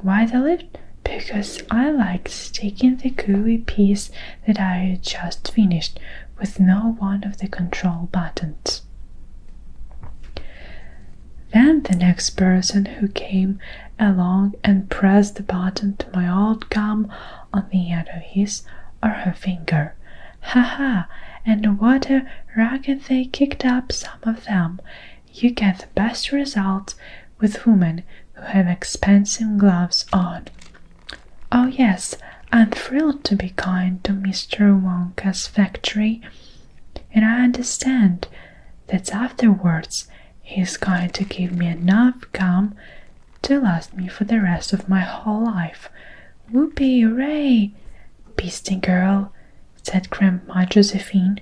Why the lift? Because I liked sticking the gooey piece that I had just finished with no one of the control buttons. Then the next person who came along and pressed the button to my old gum on the end of his or her finger. Ha ha! And what a racket they kicked up, some of them. You get the best results with women who have expensive gloves on. Oh yes, I'm thrilled to be kind to Mr. Wonka's factory, and I understand that afterwards he's going to give me enough gum to last me for the rest of my whole life. Whoopee, hooray! Beastie girl, said Grandma Josephine.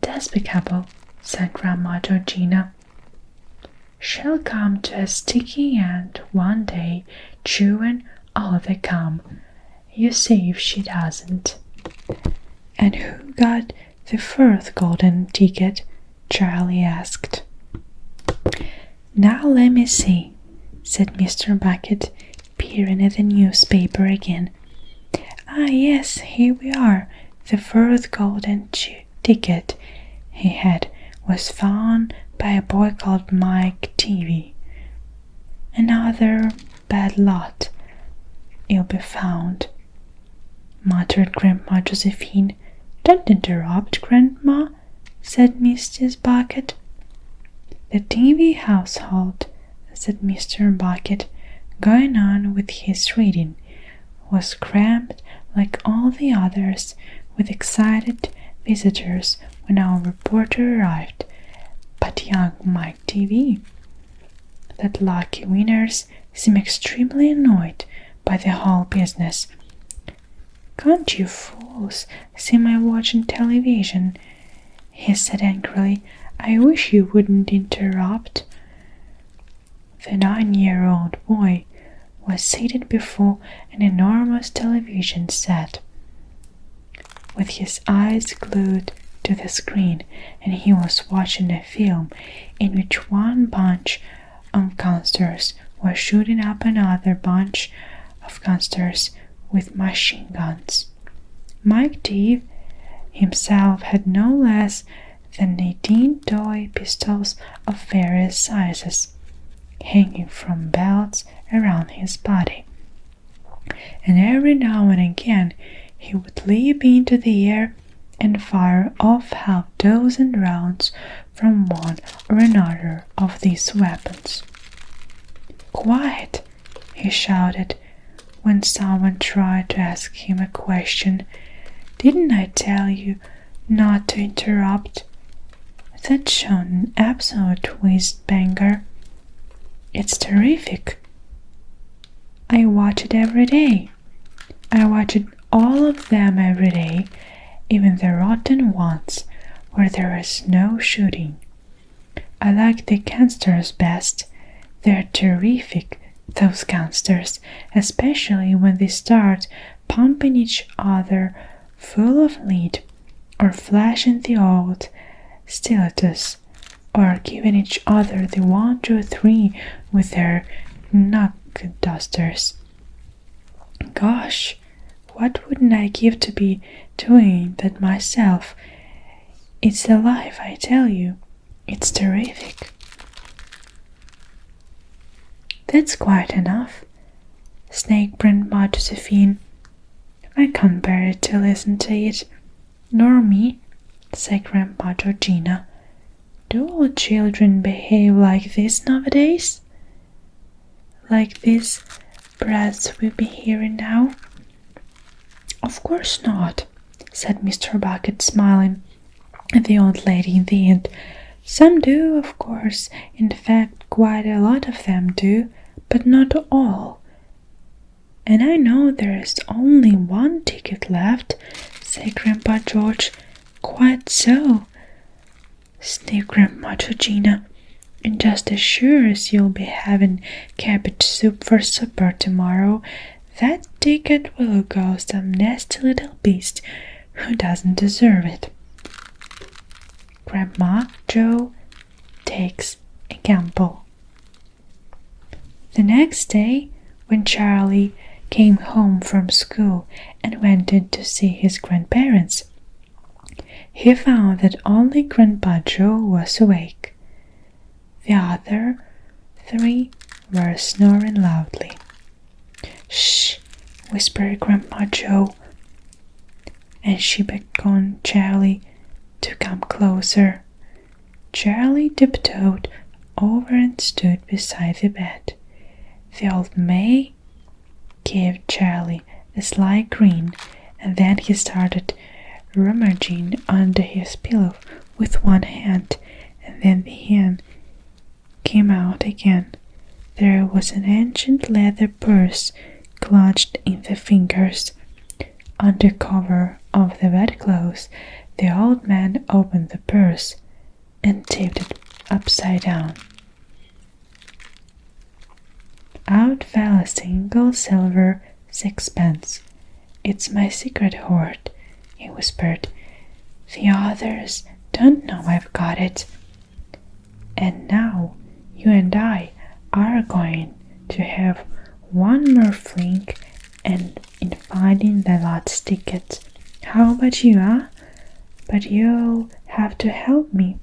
Despicable, said Grandma Georgina. She'll come to a sticky end one day, chewing all the gum. You see if she doesn't. And who got the first golden ticket? Charlie asked. Now let me see, said Mr. Bucket, peering at the newspaper again. Ah, yes, here we are. The first golden ticket he had was found by a boy called Mike TV. Another bad lot, it'll be found, muttered Grandma Josephine. Don't interrupt, Grandma, said Mrs. Bucket. The TV household, said Mr. Bucket, going on with his reading, was crammed like all the others with excited visitors when our reporter arrived. But young Mike TV, that lucky winners, seemed extremely annoyed by the whole business. Can't you fools see my watching television? He said angrily. I wish you wouldn't interrupt. The 9-year-old boy was seated before an enormous television set, with his eyes glued to the screen, and he was watching a film in which one bunch of gangsters was shooting up another bunch of gangsters with machine guns. Mike Dave himself had no less than 18 toy pistols of various sizes hanging from belts around his body, and every now and again he would leap into the air and fire off half-dozen rounds from one or another of these weapons. "Quiet!" he shouted when someone tried to ask him a question. "Didn't I tell you not to interrupt?" That shone an absolute whiz-banger. "It's terrific. I watch it every day. I watch it all of them every day, even the rotten ones where there is no shooting. I like the gangsters best. They're terrific, those gangsters, especially when they start pumping each other full of lead, or flashing the old stilettos, or giving each other the 1, 2, 3 with their knuck dusters. Gosh, what wouldn't I give to be doing that myself? It's the life, I tell you. It's terrific." "That's quite enough," snaked Grandma Josephine. "I can't bear it to listen to it." "Nor me," said Grandma Georgina. "Do all children behave like this nowadays? Like these brats we've been hearing now?" "Of course not," said Mr. Bucket, smiling at the old lady in the end. "Some do, of course. In fact, quite a lot of them do, but not all." "And I know there is only one ticket left," said Grandpa George. "Quite so," sniffed Grandma Georgina. "And just as sure as you'll be having cabbage soup for supper tomorrow, that ticket will go to some nasty little beast who doesn't deserve it." Grandma Joe takes a gamble. The next day, when Charlie came home from school and went in to see his grandparents, he found that only Grandpa Joe was awake. The other 3 were snoring loudly. "Shh!" whispered Grandma Joe, and she beckoned Charlie to come closer. Charlie tiptoed over and stood beside the bed. The old maid gave Charlie a sly grin, and then he started rummaging under his pillow with one hand, and then the hand came out again. There was an ancient leather purse clutched in the fingers. Under cover of the bedclothes, the old man opened the purse and tipped it upside down. Out fell a single silver sixpence. "It's my secret hoard," he whispered. "The others don't know I've got it. And now you and I are going to have one more fling and in finding the lot's ticket. How about you, huh? But you'll have to help me."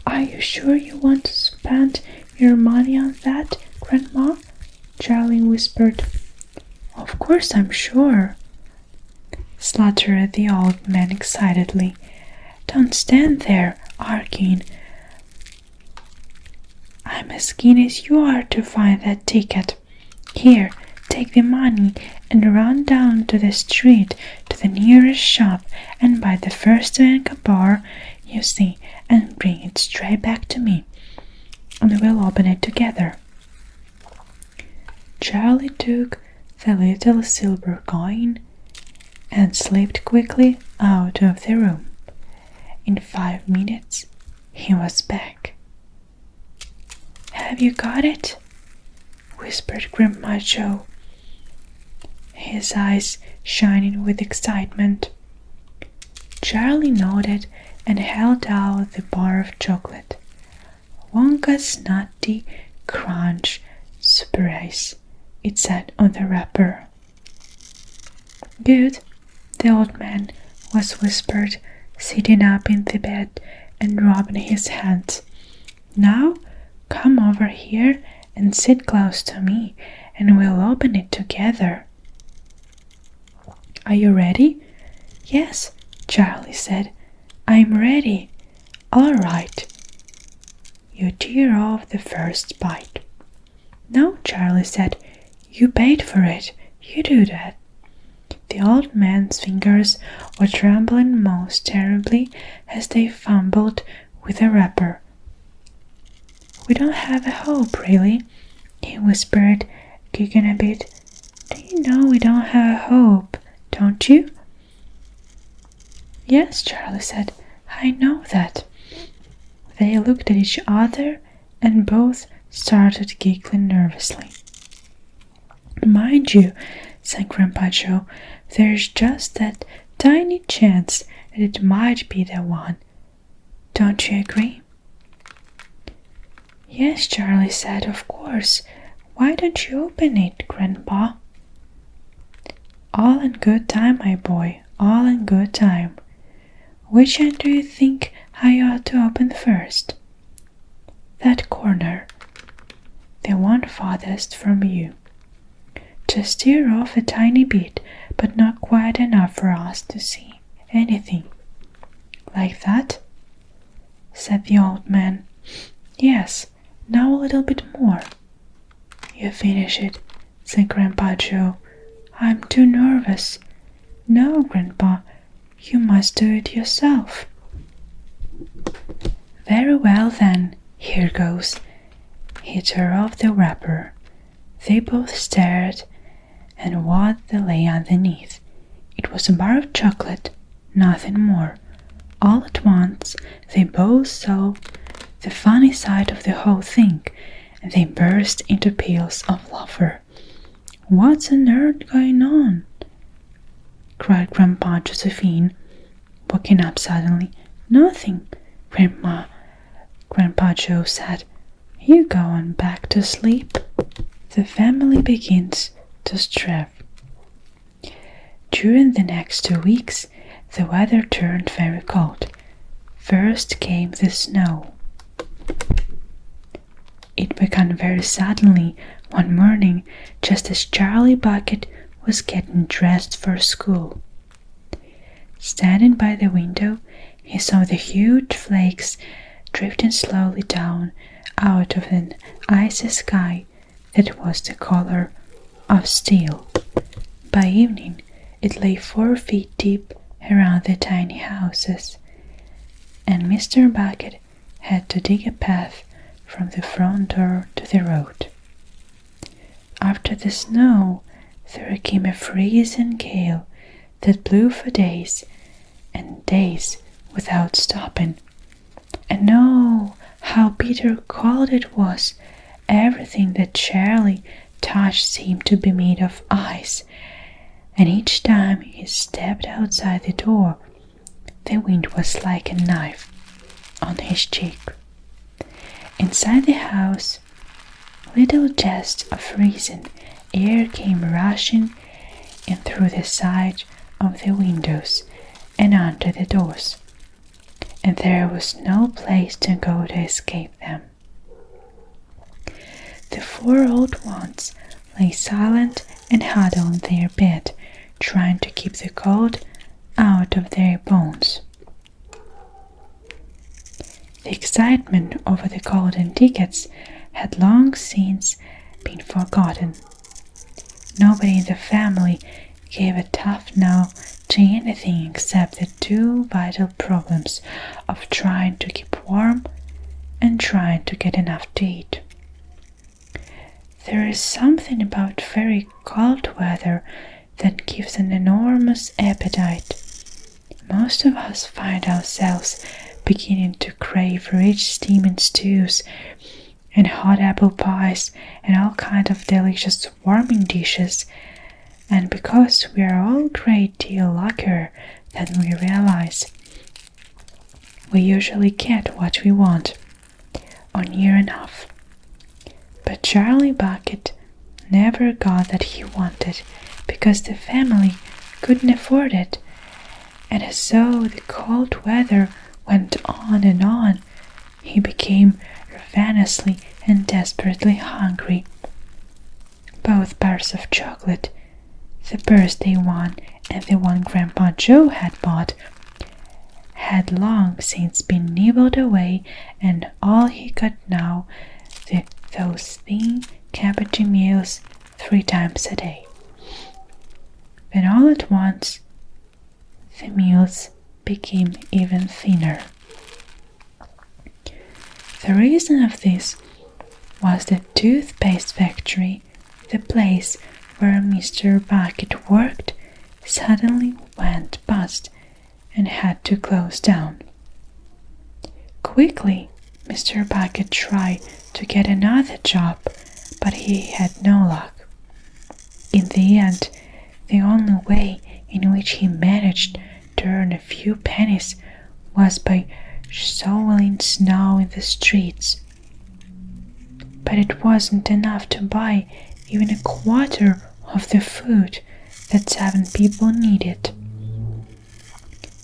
"Are you sure you want to spend your money on that, Grandma?" Charlie whispered. "Of course I'm sure," sluttered the old man excitedly. "Don't stand there arguing. I'm as keen as you are to find that ticket. Here, take the money and run down to the street to the nearest shop and buy the first Wonka bar you see and bring it straight back to me, and we'll open it together." Charlie took the little silver coin and slipped quickly out of the room. In 5 minutes he was back. "Have you got it?" whispered Grandma Joe, his eyes shining with excitement. Charlie nodded and held out the bar of chocolate. "Wonka's Nutty Crunch Surprise," it said on the wrapper. "Good," the old man was whispered, sitting up in the bed and rubbing his hands. "Now come over here and sit close to me, and we'll open it together. Are you ready?" "Yes," Charlie said. "I'm ready." All right. You tear off the first bite. No, Charlie said. You paid for it. You do that. The old man's fingers were trembling most terribly as they fumbled with the wrapper. We don't have a hope, really, he whispered, giggling a bit. Do you know we don't have a hope, don't you? Yes, Charlie said. I know that. They looked at each other and both started giggling nervously. Mind you, said Grandpa Joe, there's just that tiny chance that it might be the one. Don't you agree? Yes, Charlie said, of course. Why don't you open it, Grandpa? All in good time, my boy, all in good time. Which end do you think I ought to open first? That corner, the one farthest from you. Just tear off a tiny bit, but not quite enough for us to see anything. Like that? Said the old man. Yes, now a little bit more. You finish it, said Grandpa Joe. I'm too nervous. No, Grandpa, you must do it yourself. Very well then, here goes. He tore off the wrapper. They both stared, and what there lay underneath. It was a bar of chocolate, nothing more. All at once they both saw the funny side of the whole thing, and they burst into peals of laughter. What's on earth going on? Cried Grandpa Josephine, waking up suddenly. Nothing, Grandpa Joe said. You go on back to sleep. The family begins to strive. During the next 2 weeks, the weather turned very cold. First came the snow. It began very suddenly one morning, just as Charlie Bucket was getting dressed for school. Standing by the window, he saw the huge flakes drifting slowly down out of an icy sky that was the color of steel. By evening, it lay 4 feet deep around the tiny houses, and Mr. Bucket had to dig a path from the front door to the road. After the snow, there came a freezing gale that blew for days and days without stopping. And oh, how bitter cold it was! Everything that Charlie touched seemed to be made of ice, and each time he stepped outside the door, the wind was like a knife on his cheek. Inside the house, little gusts of freezing air came rushing in through the side of the windows and under the doors, and there was no place to go to escape them. The 4 old ones lay silent and huddled in their bed, trying to keep the cold out of their bones. The excitement over the golden tickets had long since been forgotten. Nobody in the family gave a tough no to anything except the 2 vital problems of trying to keep warm and trying to get enough to eat. There is something about very cold weather that gives an enormous appetite. Most of us find ourselves beginning to crave rich steaming stews and hot apple pies and all kinds of delicious warming dishes, and because we are all a great deal luckier than we realize, we usually get what we want, or near enough. But Charlie Bucket never got that he wanted, because the family couldn't afford it, and as so the cold weather went on, he became ravenously and desperately hungry. Both bars of chocolate, the birthday one and the one Grandpa Joe had bought, had long since been nibbled away, and all he got now those thin cabbagey meals 3 times a day. Then all at once the meals became even thinner. The reason of this was the toothpaste factory, the place where Mr. Bucket worked, suddenly went bust and had to close down. Quickly, Mr. Bucket tried to get another job, but he had no luck. In the end, the only way in which he managed to earn a few pennies was by shoveling snow in the streets. But it wasn't enough to buy even a quarter of the food that 7 people needed.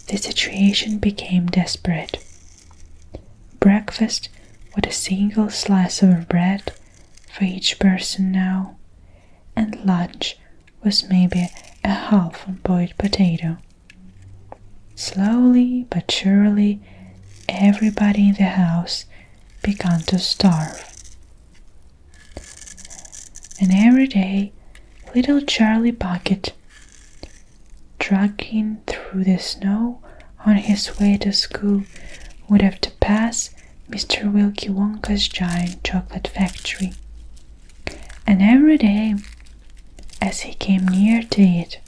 The situation became desperate. Breakfast with a single slice of bread for each person now, and lunch was maybe a half boiled potato. Slowly but surely, everybody in the house began to starve. And every day, little Charlie Bucket, trudging through the snow on his way to school, would have to pass Mr. Wilkie Wonka's giant chocolate factory. And every day, as he came near to it,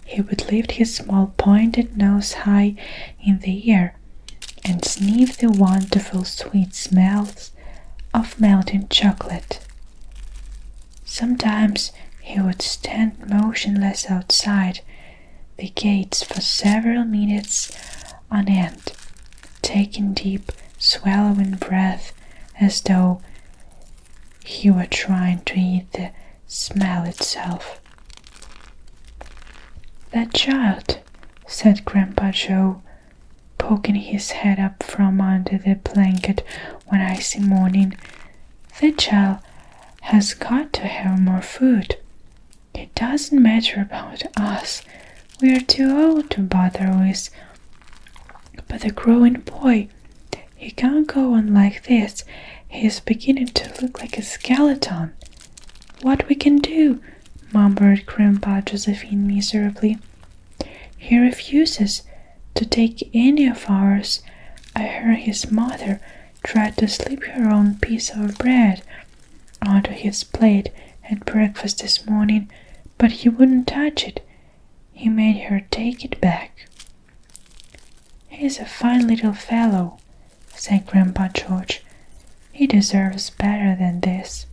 he would lift his small pointed nose high in the air and sniff the wonderful sweet smells of melting chocolate. Sometimes he would stand motionless outside the gates for several minutes on end, taking deep, swallowing breath as though he were trying to eat the smell itself. "That child," said Grandpa Joe, poking his head up from under the blanket one icy morning, "that child has got to have more food. It doesn't matter about us, we are too old to bother with. But the growing boy, he can't go on like this, he's beginning to look like a skeleton." "What we can do?" mumbled Grandpa Josephine miserably. "He refuses to take any of ours. I heard his mother tried to slip her own piece of bread onto his plate at breakfast this morning, but he wouldn't touch it. He made her take it back." "He's a fine little fellow," said Grandpa George. "He deserves better than this."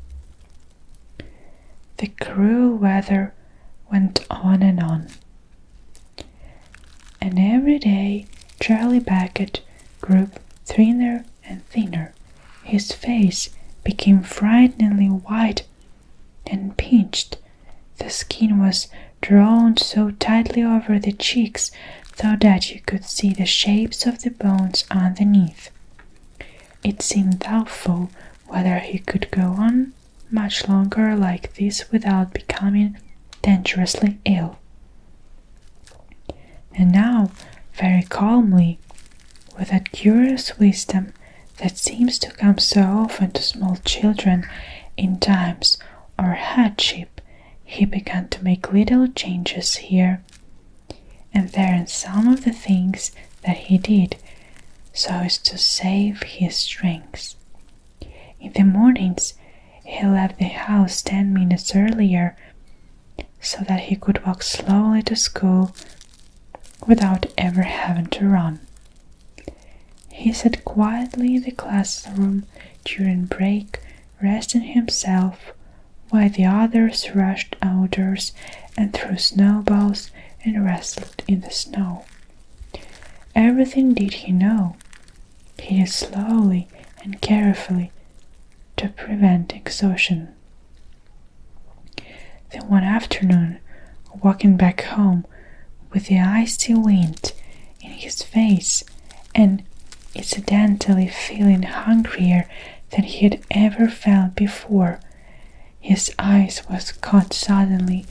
The cruel weather went on, and every day Charlie Bucket grew thinner and thinner. His face became frighteningly white and pinched. The skin was drawn so tightly over the cheeks so that you could see the shapes of the bones underneath. It seemed doubtful whether he could go on much longer like this without becoming dangerously ill. And now, very calmly, with that curious wisdom that seems to come so often to small children in times of hardship, he began to make little changes here and there in some of the things that he did, so as to save his strength. In the mornings, he left the house 10 minutes earlier so that he could walk slowly to school without ever having to run. He sat quietly in the classroom during break, resting himself, while the others rushed outdoors and threw snowballs and wrestled in the snow. Everything did he know. He did slowly and carefully to prevent exhaustion. Then one afternoon, walking back home with the icy wind in his face and incidentally feeling hungrier than he had ever felt before, his eyes was caught suddenly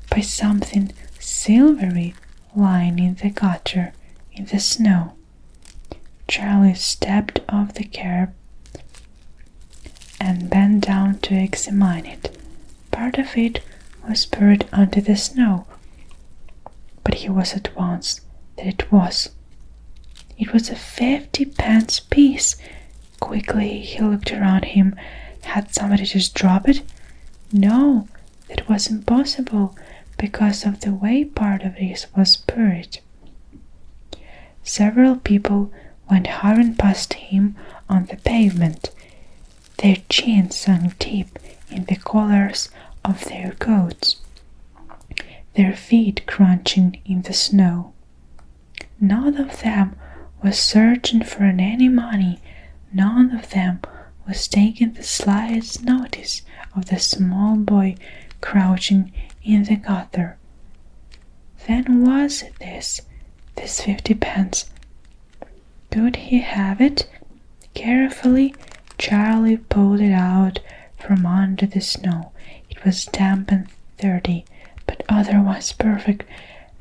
by something silvery lying in the gutter in the snow. Charlie stepped off the curb and bent down to examine it. Part of it was buried under the snow, but he was at once that it was a 50-pence piece. Quickly he looked around him. Had somebody just dropped it? No, that was impossible, because of the way part of it was buried. Several people went hurrying past him on the pavement, their chins sunk deep in the collars of their coats, their feet crunching in the snow. None of them was searching for any money. None of them was taking the slightest notice of the small boy crouching in the gutter. Then was it this 50-pence? Could he have it? Carefully, Charlie pulled it out from under the snow. It was damp and dirty, but otherwise perfect.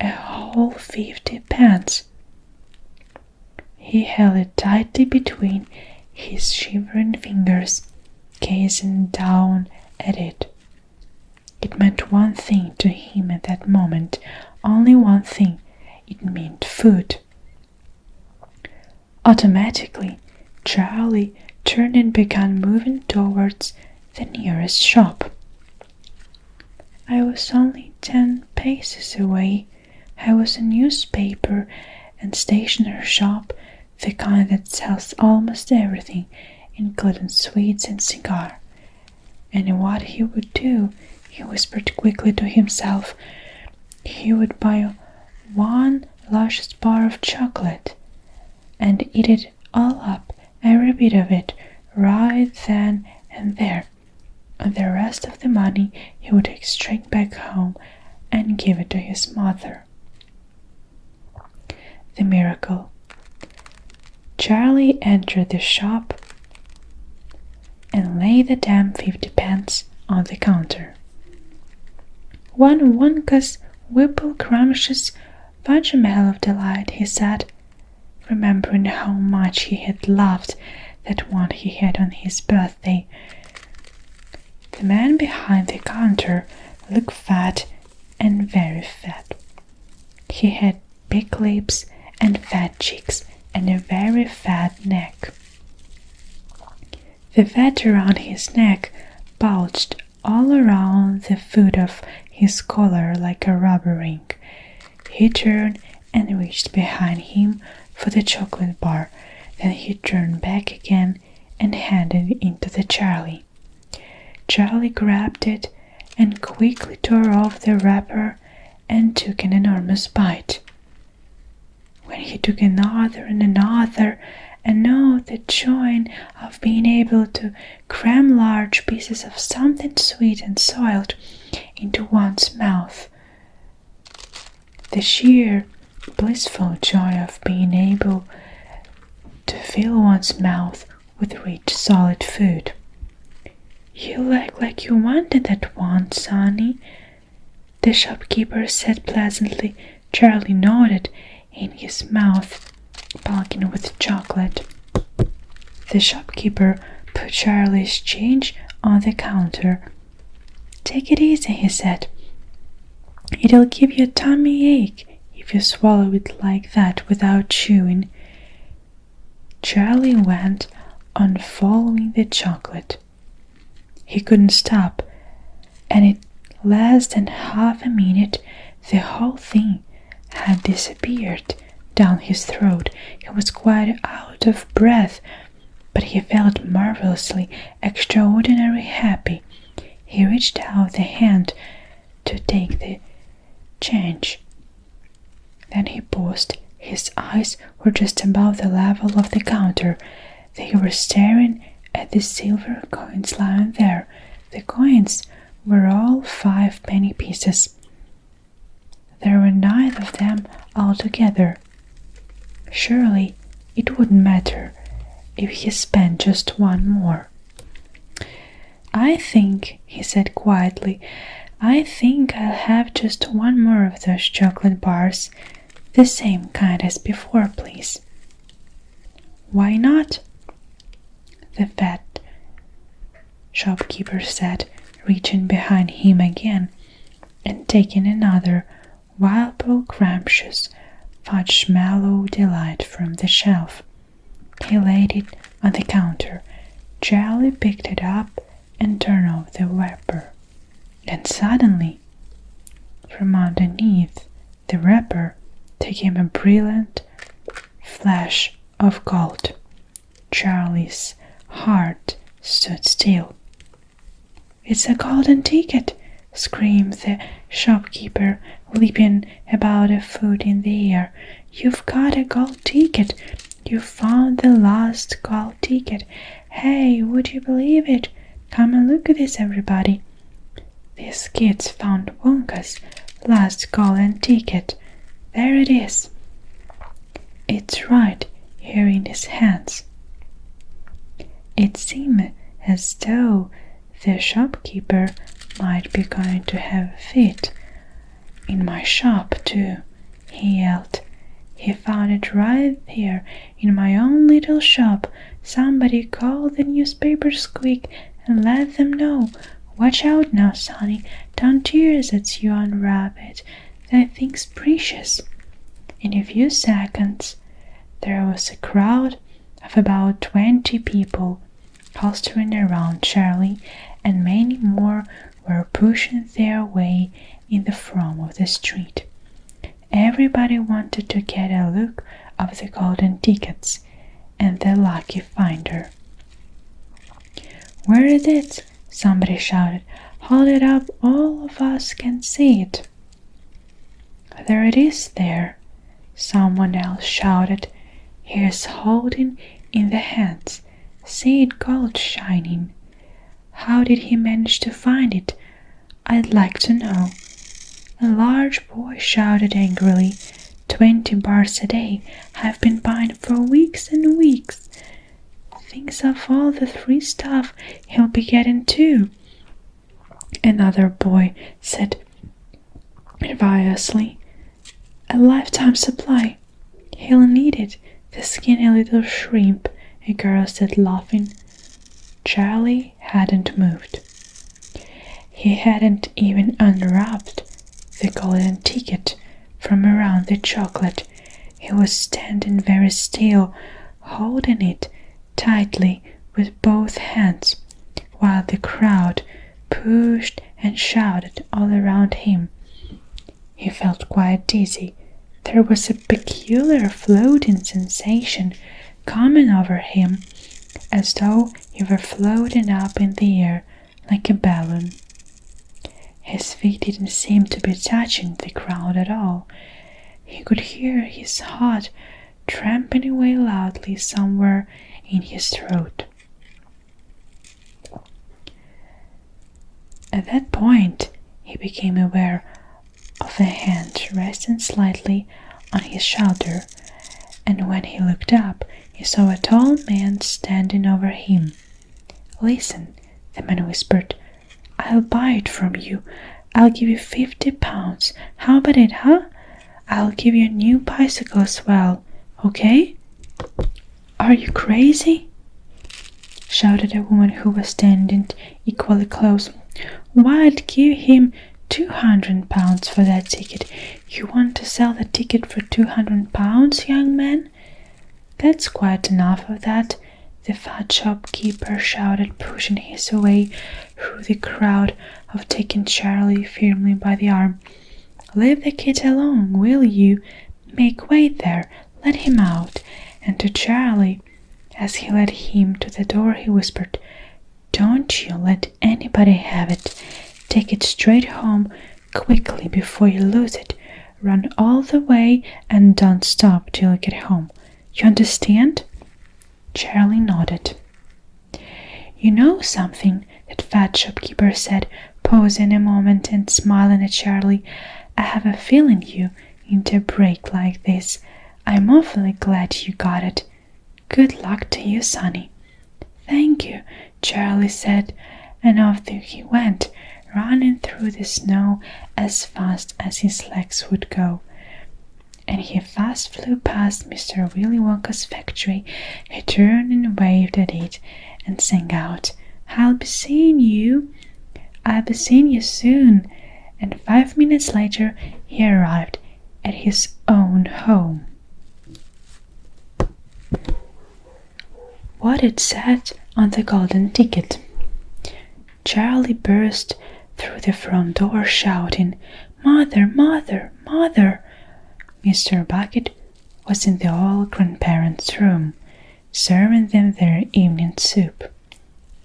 A whole 50-pence. He held it tightly between his shivering fingers, gazing down at it. It meant one thing to him at that moment, only one thing. It meant food. Automatically, Charlie turned and began moving towards the nearest shop. I was only 10 paces away. I was a newspaper and stationery shop, the kind that sells almost everything, including sweets and cigar. And what he would do, he whispered quickly to himself, he would buy one luscious bar of chocolate and eat it all up, every bit of it, right then and there. And the rest of the money he would take straight back home and give it to his mother. The miracle. Charlie entered the shop and laid the damn 50-pence on the counter. One Wonka's whipple crumptious fudge-mel of delight, he said, remembering how much he had loved that one he had on his birthday. The man behind the counter looked fat and very fat. He had big lips and fat cheeks and a very fat neck. The fat around his neck bulged all around the foot of his collar like a rubber ring. He turned and reached behind him for the chocolate bar. Then he turned back again and handed it into the Charlie. Charlie grabbed it and quickly tore off the wrapper and took an enormous bite. When he took another and another, and oh, the joy of being able to cram large pieces of something sweet and soiled into one's mouth. The sheer blissful joy of being able to fill one's mouth with rich, solid food. You look like you wanted that one, Sonny, the shopkeeper said pleasantly. Charlie nodded, in his mouth bulging with chocolate. The shopkeeper put Charlie's change on the counter. Take it easy, he said. It'll give you a tummy ache if you swallow it like that without chewing. Charlie went on following the chocolate. He couldn't stop, and in less than half a minute the whole thing had disappeared down his throat. He was quite out of breath, but he felt marvelously, extraordinarily happy. He reached out the hand to take the change. Then he paused. His eyes were just above the level of the counter. They were staring at the silver coins lying there. The coins were all 5-penny pieces. There were 9 of them altogether. Surely it wouldn't matter if he spent just one more. I think, he said quietly, I think I'll have just one more of those chocolate bars. The same kind as before, please. Why not? The fat shopkeeper said, reaching behind him again and taking another wild scrumptious fudge-mallow delight from the shelf. He laid it on the counter. Charlie picked it up and turned off the wrapper. And suddenly, from underneath the wrapper, there came a brilliant flash of gold. Charlie's heart stood still. "It's a golden ticket!" screamed the shopkeeper, leaping about a foot in the air. "You've got a gold ticket! You've found the last gold ticket! Hey, would you believe it? Come and look at this, everybody! These kids found Wonka's last golden ticket. There it is. It's right here in his hands." It seemed as though the shopkeeper might be going to have a fit. "In my shop, too," he yelled. "He found it right here in my own little shop. Somebody call the newspapers quick and let them know. Watch out now, Sonny. Don't tears at you unwrap it. That thing's precious." In a few seconds, there was a crowd of about 20 people clustering around Charlie, and many more were pushing their way in the throng of the street. Everybody wanted to get a look of the golden tickets and the lucky finder. "Where is it?" somebody shouted. "Hold it up, all of us can see it." "There it is there," someone else shouted. "He's holding in the hands. See it gold shining. How did he manage to find it? I'd like to know." A large boy shouted angrily. 20 bars a day. I've been buying for weeks and weeks. Thinks of all the free stuff he'll be getting too." Another boy said enviously. "A lifetime supply. He'll need it. The skinny little shrimp," a girl said, laughing. Charlie hadn't moved. He hadn't even unwrapped the golden ticket from around the chocolate. He was standing very still, holding it tightly with both hands, while the crowd pushed and shouted all around him. He felt quite dizzy. There was a peculiar floating sensation coming over him, as though he were floating up in the air like a balloon. His feet didn't seem to be touching the ground at all. He could hear his heart tramping away loudly somewhere in his throat. At that point, he became aware of a hand resting slightly on his shoulder, and when he looked up, he saw a tall man standing over him. "Listen," the man whispered. "I'll buy it from you. I'll give you 50 pounds. How about it, huh? I'll give you a new bicycle as well, okay?" "Are you crazy?" shouted a woman who was standing equally close. "Why, I'd give him 200 pounds for that ticket. You want to sell the ticket for 200 pounds, young man?" "That's quite enough of that," the fat shopkeeper shouted, pushing his way through the crowd of taking Charlie firmly by the arm. "Leave the kid alone, will you? Make way there. Let him out." And to Charlie, as he led him to the door, he whispered, "Don't you let anybody have it. Take it straight home quickly before you lose it. Run all the way and don't stop till you get home. You understand?" Charlie nodded. "You know something," that fat shopkeeper said, pausing a moment and smiling at Charlie. "I have a feeling you into a break like this. I'm awfully glad you got it. Good luck to you, Sonny." "Thank you," Charlie said, and off he went, running through the snow as fast as his legs would go. and he fast flew past Mr. Willy Wonka's factory. He turned and waved at it and sang out, "I'll be seeing you. I'll be seeing you soon." And 5 minutes later he arrived at his own home. What it said on the golden ticket. Charlie burst through the front door shouting, "Mother, mother, mother!" Mr. Bucket was in the old grandparents' room, serving them their evening soup.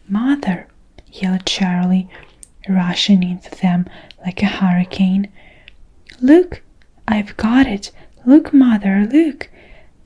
"Mother!" yelled Charlie, rushing into them like a hurricane. "Look, I've got it! Look, mother, look!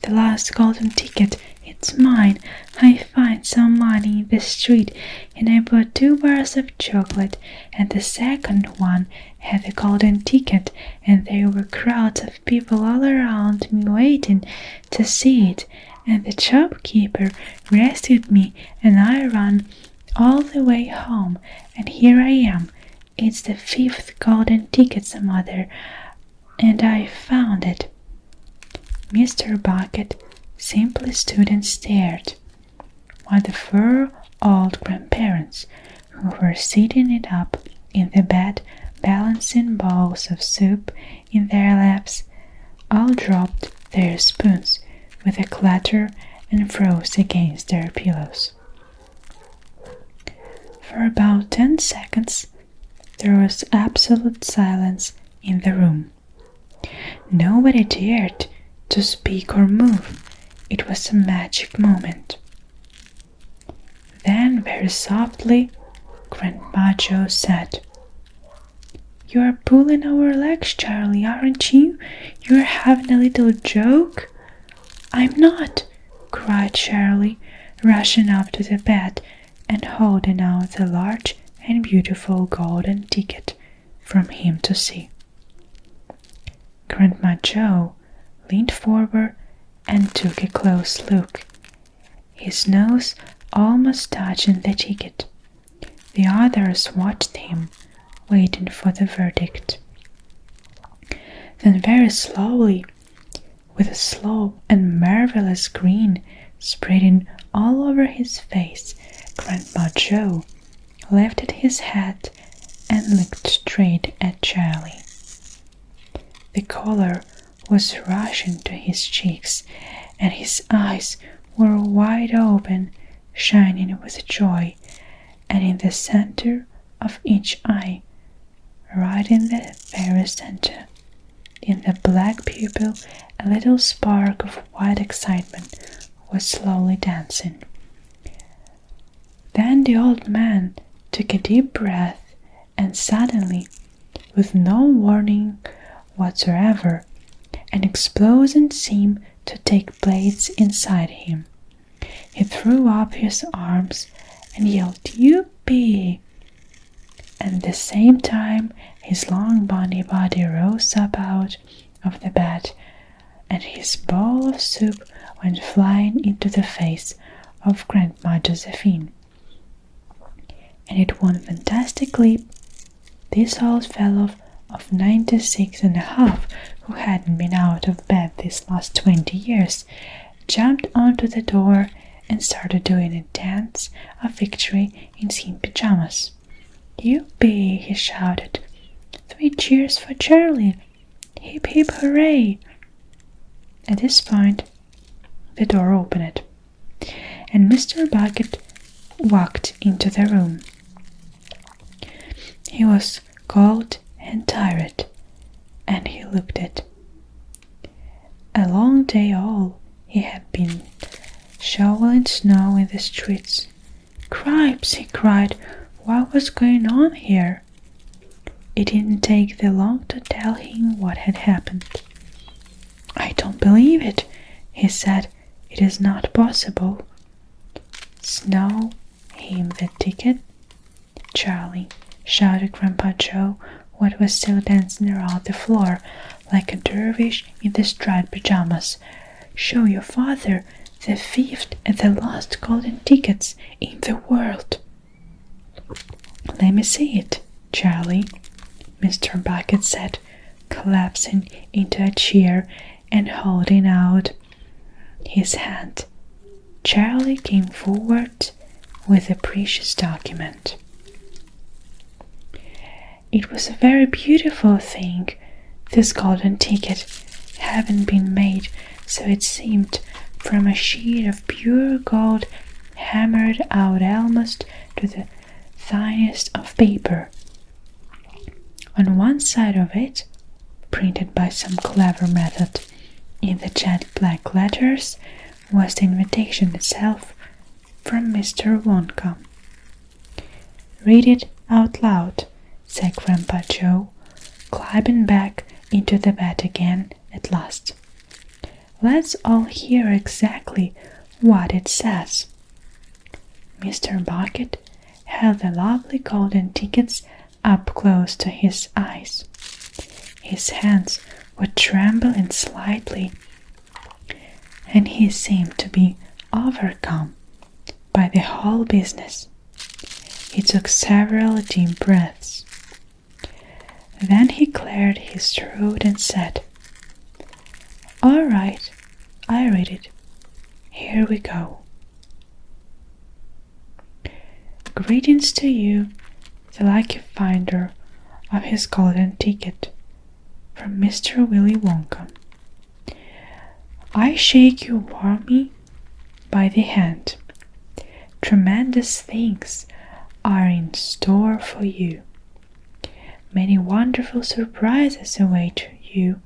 The last golden ticket, it's mine. I found some money in the street, and I bought 2 bars of chocolate, and the second one had the golden ticket, and there were crowds of people all around me waiting to see it, and the shopkeeper rescued me, and I ran all the way home, and here I am. It's the 5th golden ticket, mother, and I found it." Mr. Bucket simply stood and stared, while the 4 old grandparents, who were sitting it up in the bed, balancing bowls of soup in their laps, all dropped their spoons with a clatter and froze against their pillows. For about 10 seconds there was absolute silence in the room. Nobody dared to speak or move. It was a magic moment. Then, very softly, Grandma Joe said, "You're pulling our legs, Charlie, aren't you? You're having a little joke?" "I'm not," cried Charlie, rushing up to the bed and holding out the large and beautiful golden ticket from him to see. Grandma Joe leaned forward and took a close look, his nose almost touching the ticket. The others watched him, waiting for the verdict. Then very slowly, with a slow and marvelous grin spreading all over his face, Grandma Joe lifted his head and looked straight at Charlie. The color was rushing to his cheeks, and his eyes were wide open, shining with joy, and in the center of each eye, right in the very center, in the black pupil, a little spark of white excitement was slowly dancing. Then the old man took a deep breath, and suddenly, with no warning whatsoever, an explosion seemed to take place inside him. He threw up his arms and yelled, "Yippee!" At the same time, his long bony body rose up out of the bed, and his bowl of soup went flying into the face of Grandma Josephine. And in one fantastic leap, this old fellow of 96.5, who hadn't been out of bed these last 20 years, jumped onto the door and started doing a dance of victory in his pajamas. "Yippee!" he shouted. "3 cheers for Charlie! Hip hip hooray!" At this point, the door opened, and Mr. Bucket walked into the room. He was cold and tired, and he looked it. A long day all he had been shoveling snow in the streets. "Cripes!" he cried. "What was going on here?" It didn't take them long to tell him what had happened. "I don't believe it," he said. "It is not possible." "Snow him the ticket, Charlie," shouted Grandpa Joe, what was still dancing around the floor like a dervish in the striped pajamas. "Show your father the 5th and the last golden tickets in the world." "Let me see it, Charlie," Mr. Bucket said, collapsing into a chair and holding out his hand, Charlie came forward with a precious document. It was a very beautiful thing, this golden ticket, having been made, so it seemed, from a sheet of pure gold hammered out almost to the tiniest of paper. On one side of it, printed by some clever method in the jet black letters, was the invitation itself from Mr. Wonka. "Read it out loud," said Grandpa Joe, climbing back into the bed again at last. "Let's all hear exactly what it says." Mr. Bucket held the lovely golden tickets up close to his eyes. His hands were trembling slightly, and he seemed to be overcome by the whole business. He took several deep breaths. Then he cleared his throat and said, "All right, I read it. Here we go. Greetings to you, the lucky finder of his golden ticket, from Mr. Willy Wonka. I shake you warmly by the hand. Tremendous things are in store for you. Many wonderful surprises await you.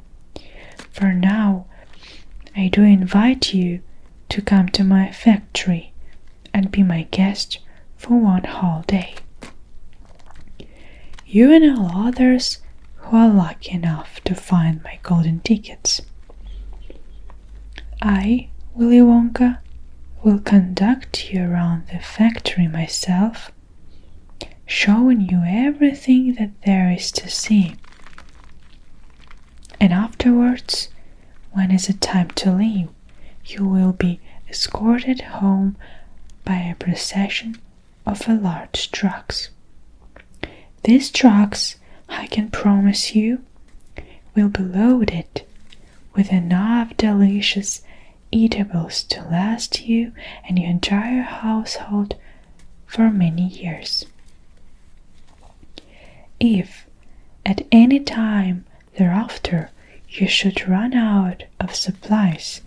For now, I do invite you to come to my factory and be my guest for one whole day. You and all others who are lucky enough to find my golden tickets. I, Willy Wonka, will conduct you around the factory myself, showing you everything that there is to see. And afterwards, when it's time to leave, you will be escorted home by a procession of large trucks. These trucks, I can promise you, will be loaded with enough delicious eatables to last you and your entire household for many years. If at any time thereafter you should run out of supplies,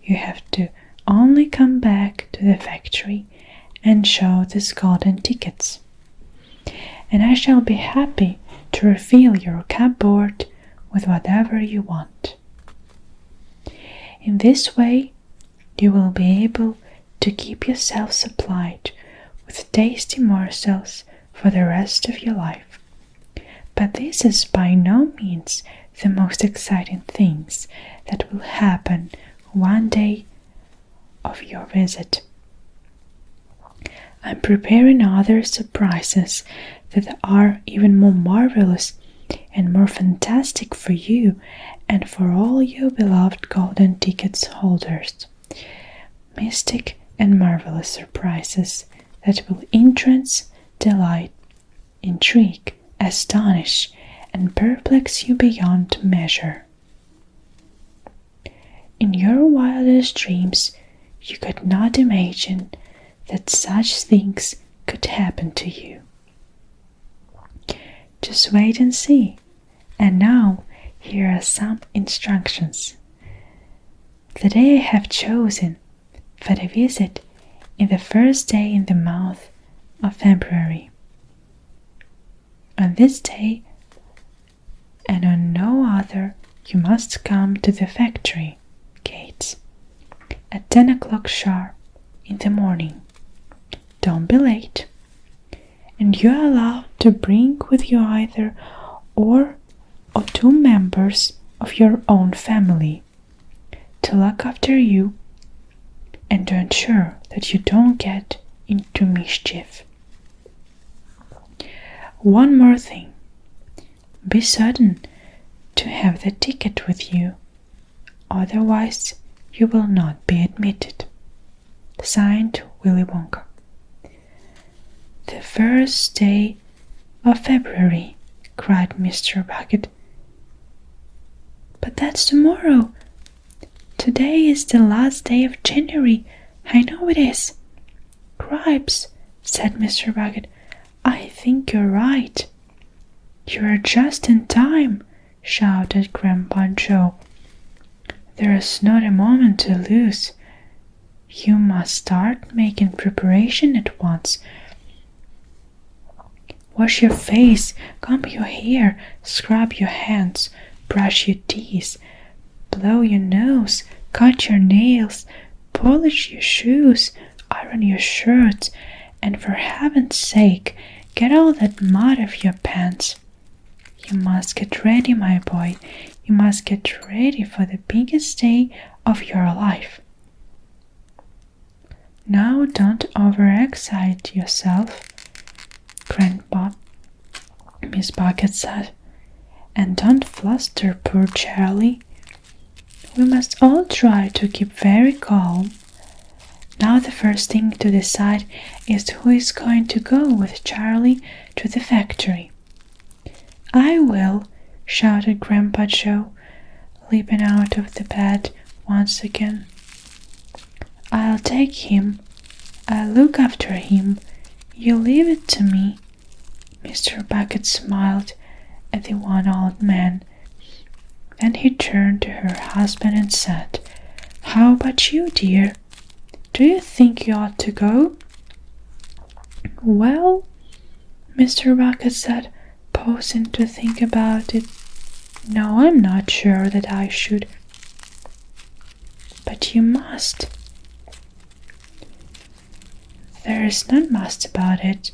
you have to only come back to the factory and show these golden tickets, and I shall be happy to refill your cupboard with whatever you want. In this way, you will be able to keep yourself supplied with tasty morsels for the rest of your life. But this is by no means the most exciting things that will happen one day of your visit. I'm preparing other surprises that are even more marvelous and more fantastic for you and for all your beloved golden tickets holders. Mystic and marvelous surprises that will entrance, delight, intrigue, astonish, and perplex you beyond measure. In your wildest dreams, you could not imagine that such things could happen to you. Just wait and see. And now, here are some instructions. The day I have chosen for the visit is the first day in the month of February. On this day, and on no other, you must come to the factory gates at 10 o'clock sharp in the morning. Don't be late. And you are allowed to bring with you either or two members of your own family to look after you and to ensure that you don't get into mischief. One more thing. Be certain to have the ticket with you, otherwise you will not be admitted. Signed, Willy Wonka. The first day of February, cried Mr. Bucket. But that's tomorrow, Today is the last day of January. I know it is. Cripes, said Mr. Bucket. I think you're right. You're just in time, shouted Grandpa Joe. There's not a moment to lose. You must start making preparation at once. Wash your face, comb your hair, scrub your hands, brush your teeth, blow your nose, cut your nails, polish your shoes, iron your shirts, and for heaven's sake, get all that mud off your pants. You must get ready, my boy. You must get ready for the biggest day of your life. Now don't overexcite yourself, Grandpa, Miss Bucket said, and don't fluster poor Charlie. We must all try to keep very calm. Now the first thing to decide is who is going to go with Charlie to the factory. I will, shouted Grandpa Joe, leaping out of the bed once again. I'll take him. I'll look after him. You leave it to me. Mr. Bucket smiled at the one old man. Then he turned to her husband and said, How about you, dear? Do you think you ought to go? Well, Mr. Bucket said, pausing to think about it. No, I'm not sure that I should. But you must. There is no must about it,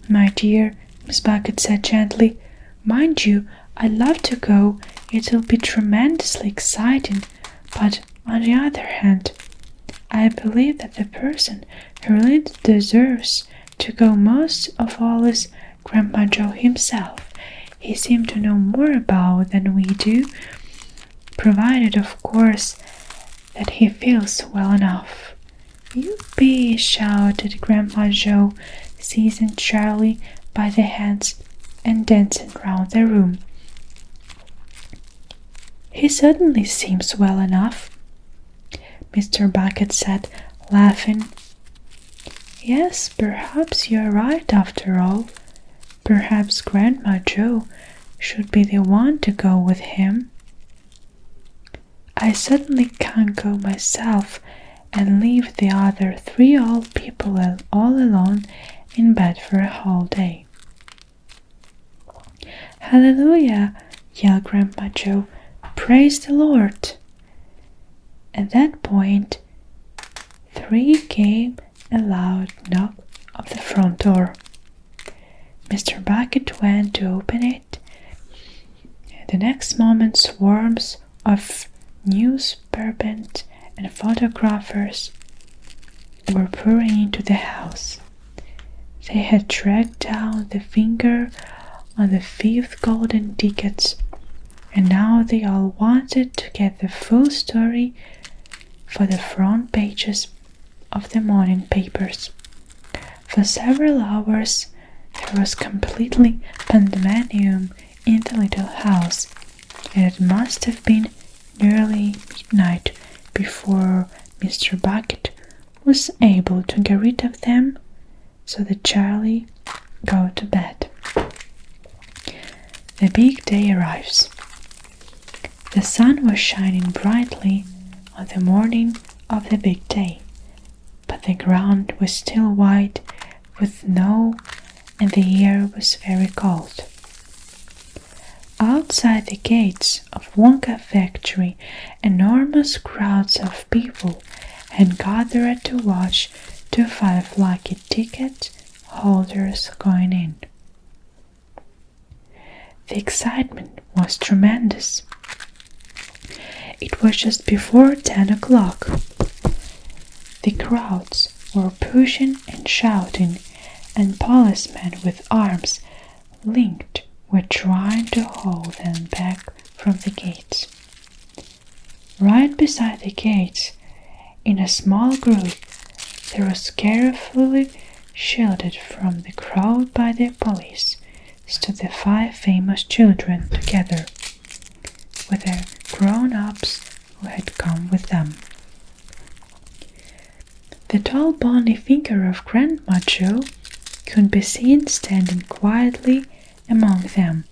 my dear, Miss Bucket said gently. Mind you, I'd love to go. It'll be tremendously exciting. But on the other hand, I believe that the person who really deserves to go most of all is Grandpa Joe himself. He seemed to know more about than we do, provided, of course, that he feels well enough. Yippee! Shouted Grandpa Joe, seizing Charlie by the hands and dancing round the room. He certainly seems well enough, Mr. Bucket said, laughing. Yes, perhaps you're right after all. Perhaps Grandma Joe should be the one to go with him. I certainly can't go myself and leave the other 3 old people all alone in bed for a whole day. Hallelujah! Yelled Grandpa Joe. Praise the Lord! At that point, 3 gave a loud knock of the front door. Mr. Bucket went to open it. The next moment, swarms of newspapers and photographers were pouring into the house. They had tracked down the finger on the 5th golden tickets, and now they all wanted to get the full story for the front pages of the morning papers. For several hours there was completely pandemonium in the little house, and it must have been nearly midnight before Mr. Bucket was able to get rid of them so that Charlie go to bed. The big day arrives. The sun was shining brightly on the morning of the big day, but the ground was still white with snow and the air was very cold. Outside the gates of Wonka factory, enormous crowds of people had gathered to watch the 5 lucky ticket holders going in. The excitement was tremendous. It was just before 10 o'clock. The crowds were pushing and shouting, and policemen with arms linked were trying to hold them back from the gates. Right beside the gates, in a small group, they were carefully shielded from the crowd by the police, stood the 5 famous children together, with their grown-ups who had come with them. The tall bony figure of Grandma Joe could be seen standing quietly among them,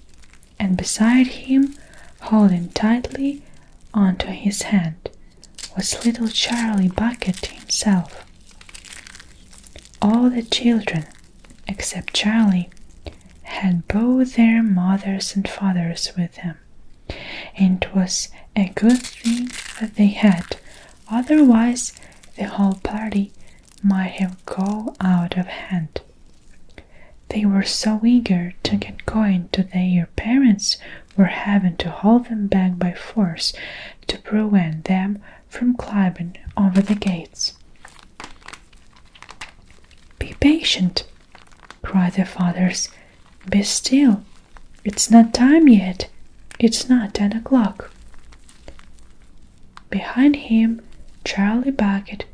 and beside him, holding tightly onto his hand, was little Charlie Bucket himself. All the children, except Charlie, had both their mothers and fathers with them, and it was a good thing that they had, otherwise the whole party might have gone out of hand. They were so eager to get going that their parents were having to hold them back by force to prevent them from climbing over the gates. "Be patient," cried the fathers. "Be still. It's not time yet. It's not 10 o'clock. Behind him, Charlie Bucket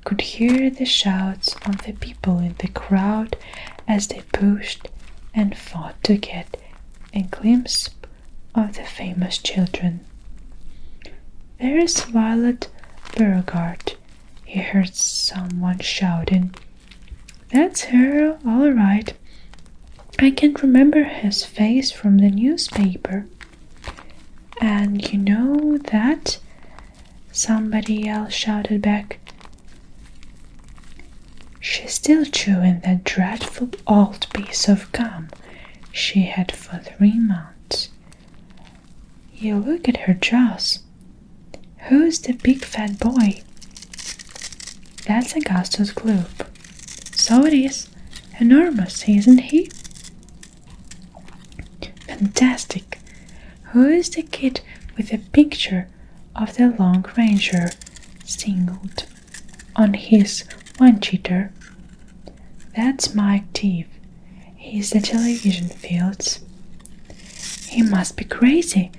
could hear the shouts of the people in the crowd as they pushed and fought to get a glimpse of the famous children. "There's Violet Beauregard," he heard someone shouting. "That's her, all right. I can't remember his face from the newspaper." "And you know that?" somebody else shouted back. "She's still chewing that dreadful old piece of gum she had for 3 months. You look at her jaws. Who's the big fat boy?" "That's Augustus Gloop." "So it is. Enormous, isn't he?" "Fantastic. Who is the kid with a picture of the Long Ranger singled on his one-cheater?" "That's Mike Teeve. He's the television fields." "He must be crazy.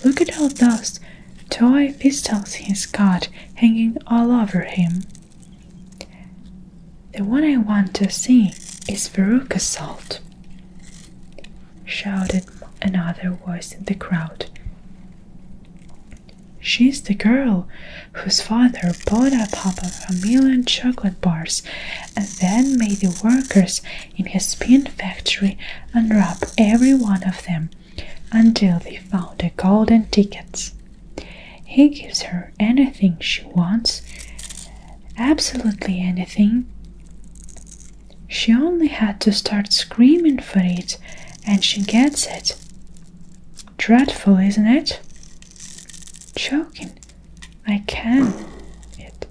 Look at all those toy pistols he's got hanging all over him." "The one I want to see is Veruca Salt," shouted another voice in the crowd. "She's the girl whose father bought up half of 1,000,000 chocolate bars and then made the workers in his spin factory unwrap every one of them until they found the golden tickets. He gives her anything she wants, absolutely anything. She only had to start screaming for it, and she gets it. Dreadful, isn't it?" "Choking. I can it.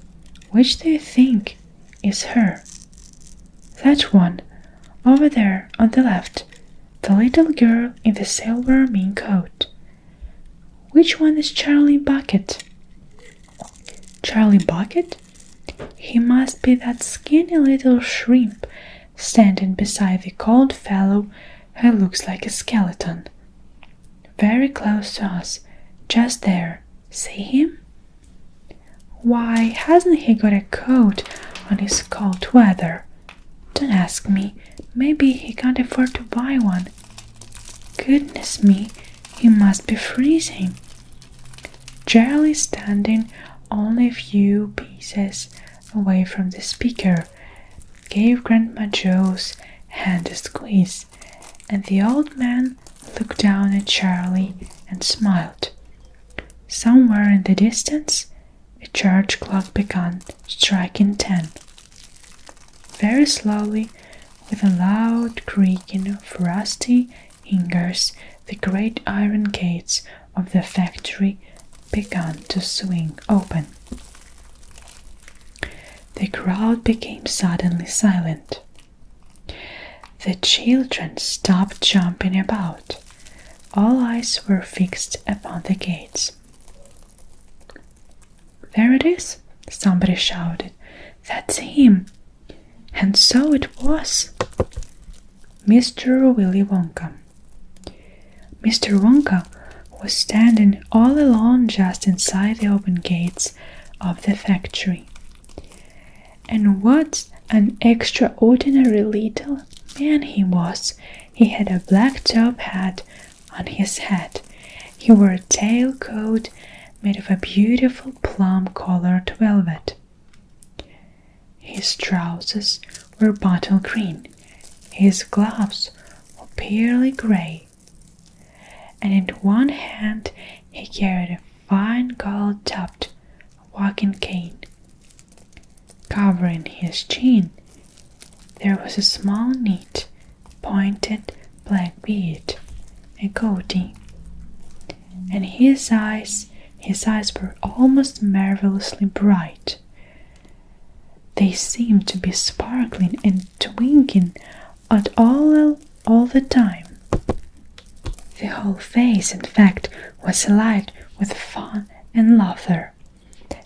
Which do you think is her?" "That one, over there on the left, the little girl in the silver mink coat." "Which one is Charlie Bucket?" "Charlie Bucket? He must be that skinny little shrimp standing beside the cold fellow who looks like a skeleton. Very close to us, just there. See him? Why, hasn't he got a coat on his cold weather? Don't ask me. Maybe he can't afford to buy one. Goodness me, he must be freezing." Charlie, standing only a few paces away from the speaker, gave Grandma Joe's hand a squeeze, and the old man looked down at Charlie and smiled. Somewhere in the distance, a church clock began striking 10. Very slowly, with a loud creaking of rusty hinges, the great iron gates of the factory began to swing open. The crowd became suddenly silent. The children stopped jumping about. All eyes were fixed upon the gates. "There it is!" somebody shouted. "That's him!" And so it was. Mr. Willy Wonka. Mr. Wonka was standing all alone just inside the open gates of the factory. And what an extraordinary little man he was! He had a black top hat on his head. He wore a tailcoat made of a beautiful plum-colored velvet. His trousers were bottle green, his gloves were pearly grey, and in one hand he carried a fine gold-topped walking cane. Covering his chin, there was a small neat, pointed black bead, a goatee, and his eyes were almost marvelously bright. They seemed to be sparkling and twinkling at all the time. The whole face, in fact, was alight with fun and laughter.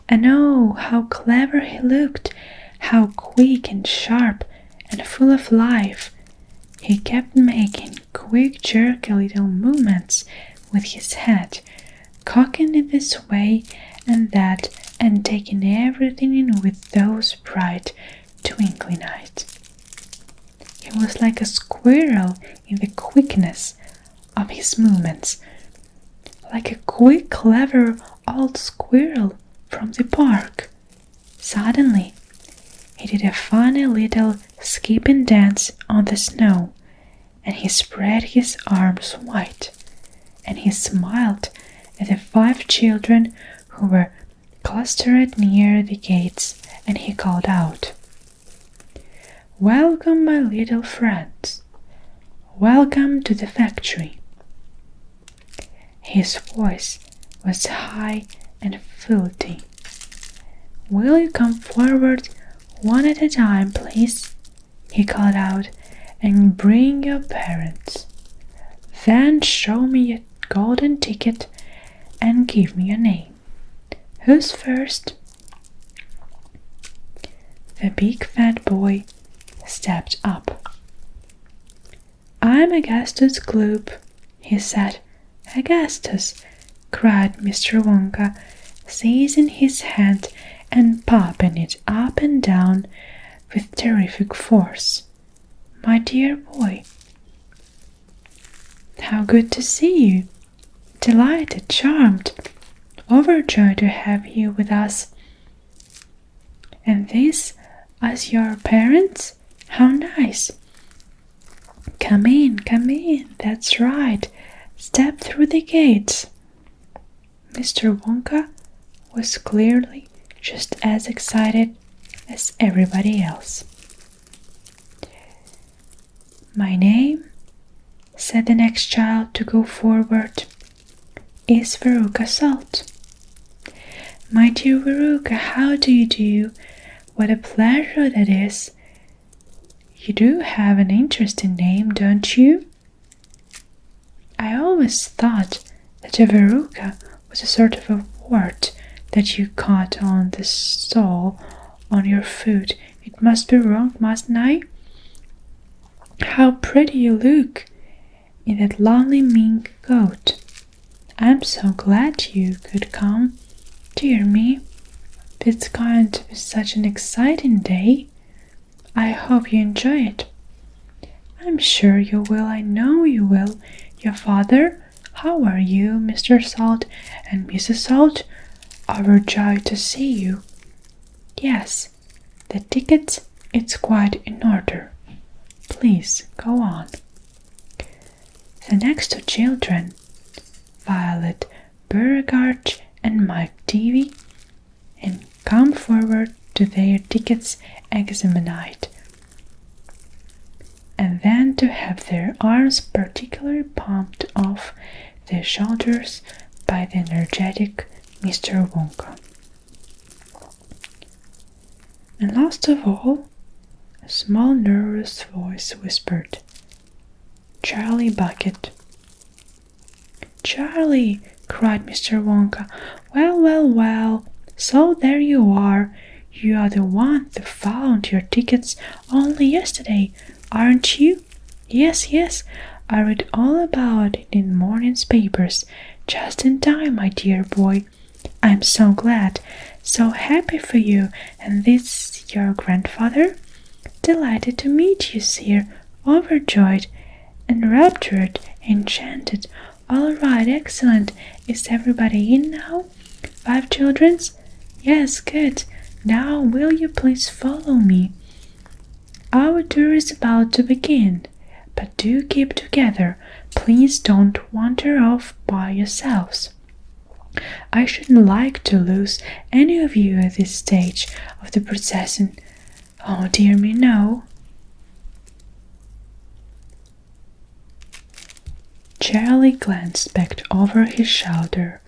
And oh, how clever he looked, how quick and sharp and full of life. He kept making quick, jerky little movements with his head, cocking it this way and that, and taking everything in with those bright, twinkling eyes. He was like a squirrel in the quickness of his movements, like a quick, clever old squirrel from the park. Suddenly, he did a funny little skipping dance on the snow, and he spread his arms wide, and he smiled at the 5 children who were clustered near the gates, and he called out, "Welcome, my little friends. Welcome to the factory." His voice was high and filthy. "Will you come forward one at a time, please?" he called out, "and bring your parents. Then show me your golden ticket and give me your name. Who's first?" The big fat boy stepped up. "I'm Augustus Gloop," he said. "Augustus," cried Mr. Wonka, seizing his hand and popping it up and down with terrific force. "My dear boy, how good to see you! Delighted, charmed, overjoyed to have you with us. And these as your parents? How nice! Come in, that's right. Step through the gates." Mr. Wonka was clearly just as excited as everybody else. "My name," said the next child to go forward, "is Veruca Salt." "My dear Veruca, how do you do? What a pleasure that is. You do have an interesting name, don't you?" "I always thought that a verruca was a sort of a wart that you caught on the sole on your foot. It must be wrong, mustn't I? How pretty you look in that lovely mink coat. I'm so glad you could come. Dear me, it's going to be such an exciting day. I hope you enjoy it." "I'm sure you will, I know you will. Your father, how are you, Mr. Salt and Mrs. Salt? Overjoyed to see you. Yes, the tickets, it's quite in order. Please go on." The next 2 children, Violet Beauregard and Mike Davy, and come forward to their tickets examined, and then to have their arms particularly pumped off their shoulders by the energetic Mr. Wonka. And last of all, a small nervous voice whispered, "Charlie Bucket." "Charlie!" cried Mr. Wonka. Well, so there you are. You are the one that found your tickets only yesterday, aren't you?" Yes, I read all about it in morning's papers, just in time, my dear boy. I'm so glad, so happy for you. And this your grandfather? Delighted to meet you, sir, overjoyed, enraptured, enchanted. All right, excellent. Is everybody in now? 5 children? Yes, good. Now will you please follow me? Our tour is about to begin, but do keep together. Please don't wander off by yourselves. I shouldn't like to lose any of you at this stage of the procession. Oh dear me, no. Charlie glanced back over his shoulder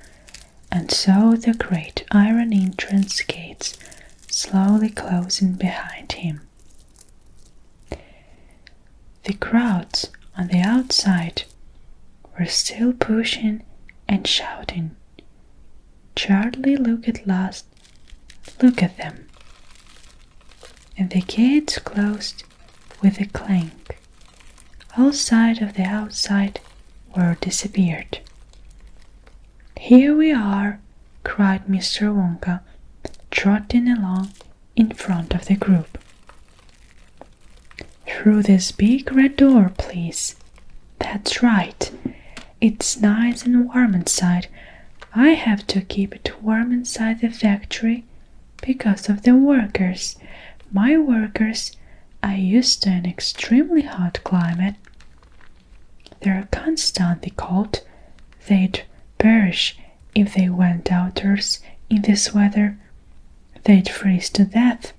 and saw the great iron entrance gates slowly closing behind him. The crowds on the outside were still pushing and shouting. Charlie looked at them, and the gates closed with a clank. All sight of the outside were disappeared. Here we are, cried Mr. Wonka, trotting along in front of the group. Through this big red door, please. That's right. It's nice and warm inside. I have to keep it warm inside the factory because of the workers. My workers are used to an extremely hot climate. They're constantly cold. They'd perish if they went outdoors in this weather. They'd freeze to death.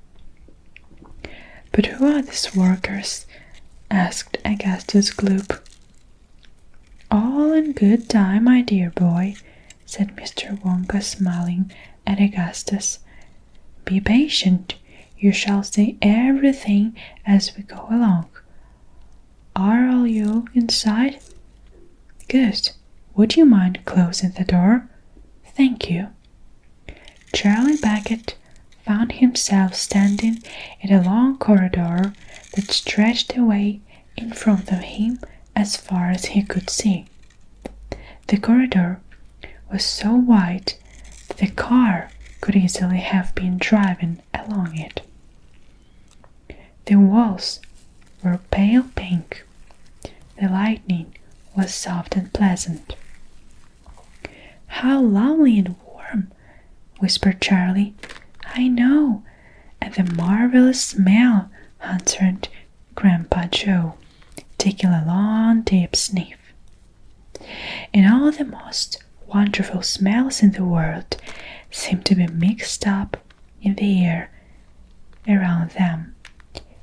But who are these workers? Asked Augustus Gloop. All in good time, my dear boy, said Mr. Wonka, smiling at Augustus. Be patient. You shall see everything as we go along. Are all you inside? Good. Would you mind closing the door? Thank you. Charlie Bucket found himself standing in a long corridor that stretched away in front of him as far as he could see. The corridor was so wide that a car could easily have been driven along it. The walls were pale pink. The lighting was soft and pleasant. How lovely and warm, whispered Charlie. I know, and the marvelous smell, answered Grandpa Joe, taking a long deep sniff. And all the most wonderful smells in the world seemed to be mixed up in the air around them,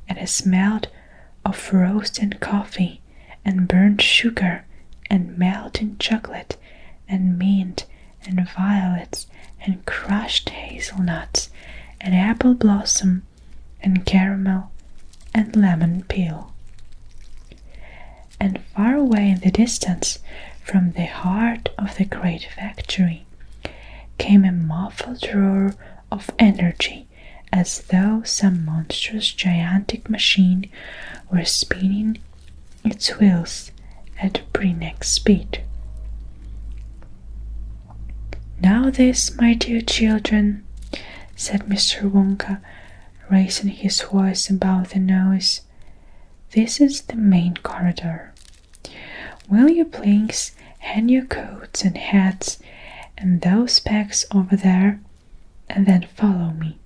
and it smelled of roasted coffee and burnt sugar and melting chocolate and mint and violets and crushed hazelnuts and apple blossom and caramel and lemon peel. And far away in the distance, from the heart of the great factory, came a muffled roar of energy, as though some monstrous gigantic machine were spinning its wheels at breakneck speed. Now this, my dear children, said Mr. Wonka, raising his voice above the noise, this is the main corridor. Will you please hang your coats and hats and those bags over there, and then follow me.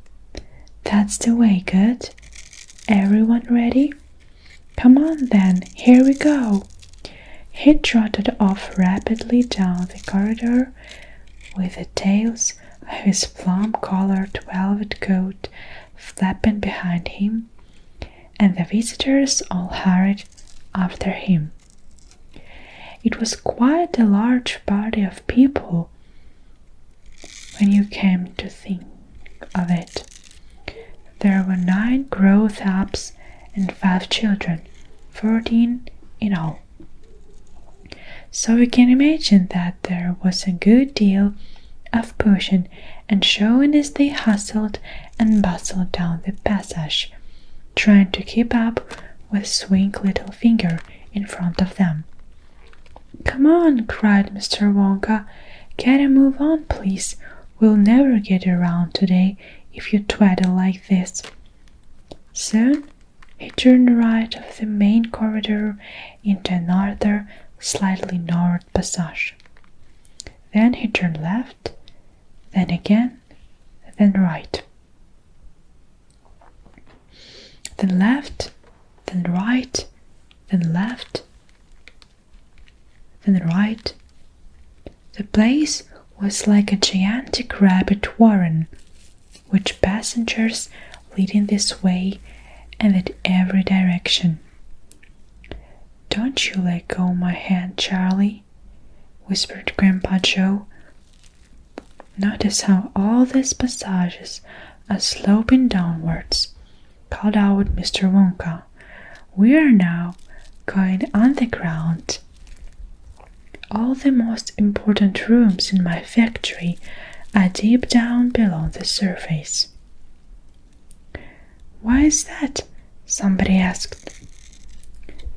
That's the way, good. Everyone ready? Come on then, here we go. He trotted off rapidly down the corridor with the tails of his plum-colored velvet coat flapping behind him, and the visitors all hurried after him. It was quite a large party of people when you came to think of it. There were 9 grown-ups and 5 children, 14 in all. So you can imagine that there was a good deal of pushing and shoving as they hustled and bustled down the passage, trying to keep up with Swing Little Finger in front of them. "Come on," cried Mr. Wonka. "Get a move on, please. We'll never get around today if you twaddle like this." Soon he turned right of the main corridor into another slightly narrowed passage. Then he turned left, then again, then right, then left, then right, then left, then right. The place was like a gigantic rabbit warren, with passengers leading this way and in every direction. "Don't you let go my hand, Charlie," whispered Grandpa Joe. "Notice how all these passages are sloping downwards," called out Mr. Wonka. "We are now going underground. All the most important rooms in my factory are deep down below the surface." "Why is that?" somebody asked.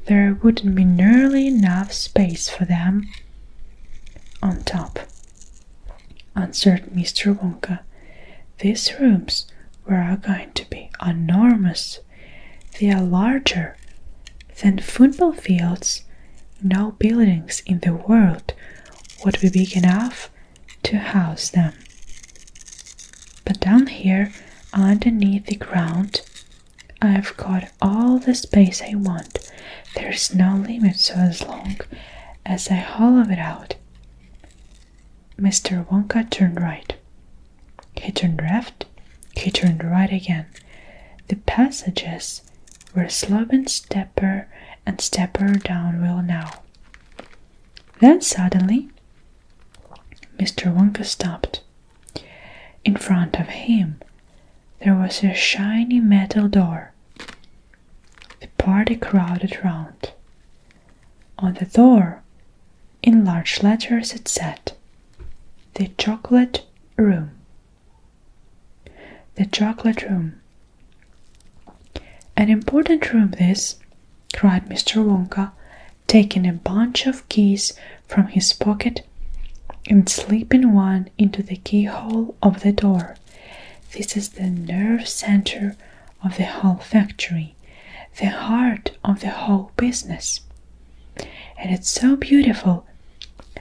"There wouldn't be nearly enough space for them on top," answered Mr. Wonka. "These rooms are going to be enormous. They are larger than football fields. No buildings in the world would be big enough to house them. But down here, underneath the ground, I've got all the space I want. There's no limit so as long as I hollow it out." Mr. Wonka turned right. He turned left. He turned right again. The passages were sloping stepper and stepper downhill now. Then suddenly, Mr. Wonka stopped. In front of him, there was a shiny metal door. The party crowded round. On the door, in large letters, it said, "The Chocolate Room." The chocolate room. "An important room, this," cried Mr. Wonka, taking a bunch of keys from his pocket and slipping one into the keyhole of the door. "This is the nerve center of the whole factory, the heart of the whole business. And it's so beautiful.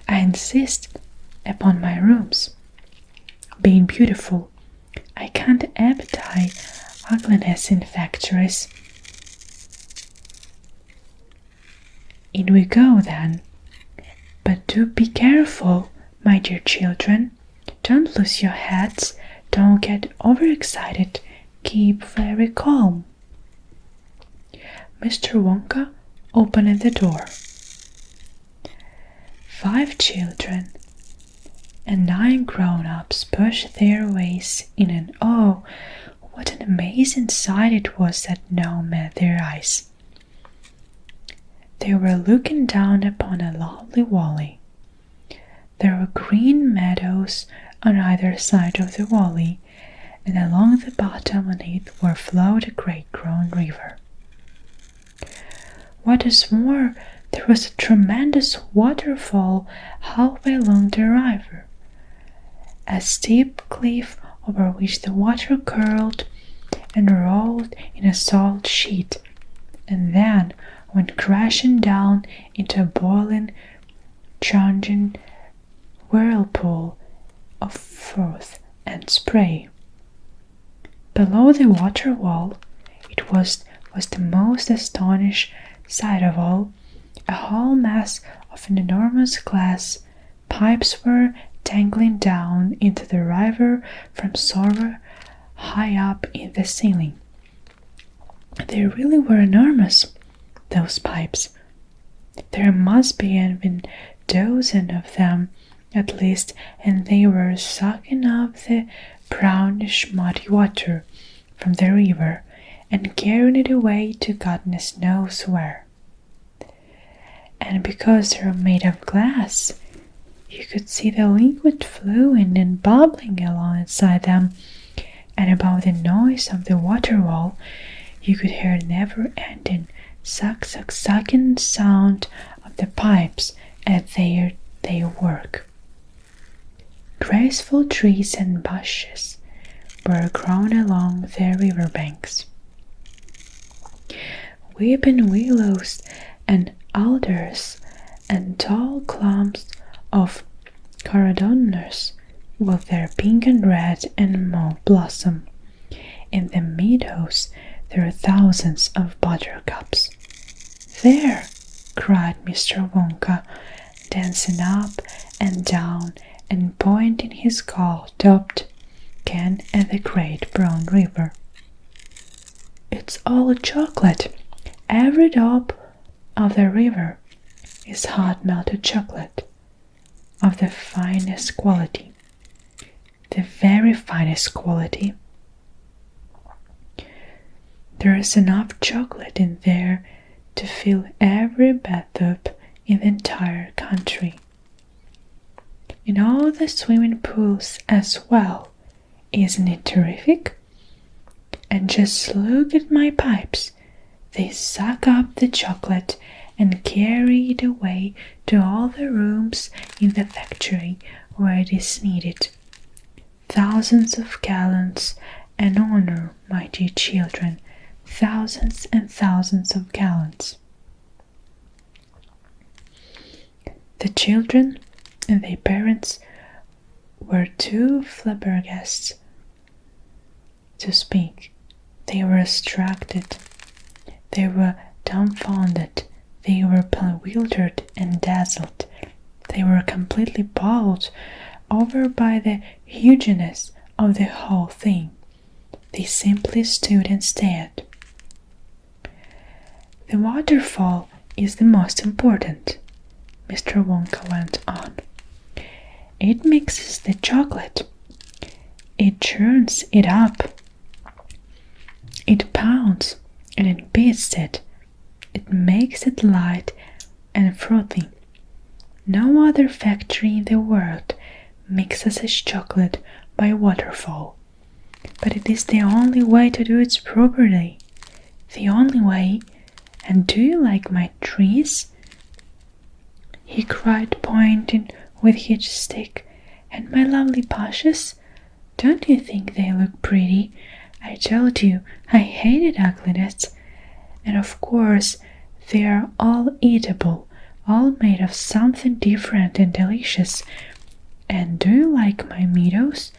I insist upon my rooms being beautiful. I can't abide ugliness in factories." "In we go, then. But do be careful, my dear children. Don't lose your heads. Don't get overexcited. Keep very calm." Mr. Wonka opened the door. 5 children and 9 grown-ups pushed their ways in, and oh, what an amazing sight it was that now met their eyes. They were looking down upon a lovely valley. There were green meadows on either side of the valley, and along the bottom on it flowed a great grown river. What is more, there was a tremendous waterfall halfway along the river, a steep cliff over which the water curled and rolled in a salt sheet, and then went crashing down into a boiling, churning whirlpool of froth and spray. Below the water wall, it was the most astonishing sight of all. A whole mass of enormous glass pipes were dangling down into the river from somewhere high up in the ceiling. They really were enormous, those pipes. There must be a dozen of them at least, and they were sucking up the brownish muddy water from the river and carrying it away to goodness knows where. And because they were made of glass, you could see the liquid flowing and bubbling along inside them, and above the noise of the waterfall, you could hear a never-ending sucking sound of the pipes at their work. Graceful trees and bushes were grown along the river banks. Weeping willows and alders and tall clumps of cardoners with their pink and red and mauve blossom. In the meadows there are thousands of buttercups. There! Cried Mr. Wonka, dancing up and down and pointing his gold-topped can at the great brown river. It's all chocolate. Every drop of the river is hot melted chocolate of the finest quality, the very finest quality. There is enough chocolate in there to fill every bathtub in the entire country. In all the swimming pools as well. Isn't it terrific? And just look at my pipes. They suck up the chocolate and carry it away to all the rooms in the factory where it is needed. Thousands of gallons and honor, my dear children, thousands and thousands of gallons. The children and their parents were too flabbergasted to speak. They were distracted. They were dumbfounded. They were bewildered and dazzled. They were completely bowled over by the hugeness of the whole thing. They simply stood and stared. The waterfall is the most important, Mr. Wonka went on. It mixes the chocolate. It churns it up. It pounds and it beats it. It makes it light and frothy. No other factory in the world mixes its chocolate by waterfall. But it is the only way to do it properly. The only way. And do you like my trees? He cried, pointing with his stick. And my lovely bushes? Don't you think they look pretty? I told you I hated ugliness. And of course they are all eatable, all made of something different and delicious. And do you like my meadows?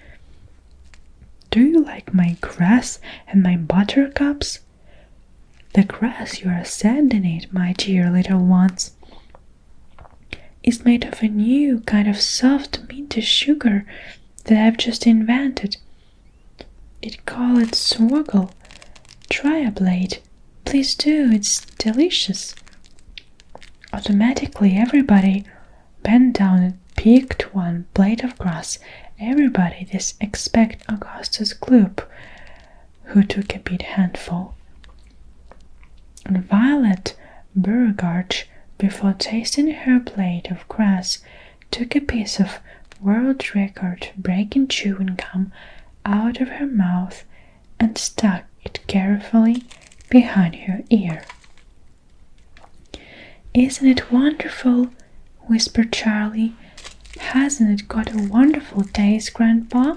Do you like my grass and my buttercups? The grass you are sending it, my dear little ones, is made of a new kind of soft minty sugar that I've just invented. It call it swoggle. Try a blade. Please do, it's delicious. Automatically everybody bent down and picked one blade of grass. Everybody this except Augustus Gloop, who took a big handful. And Violet Beauregarde, before tasting her blade of grass, took a piece of world record breaking chewing gum out of her mouth and stuck it carefully behind her ear. Isn't it wonderful? Whispered Charlie. Hasn't it got a wonderful taste, Grandpa?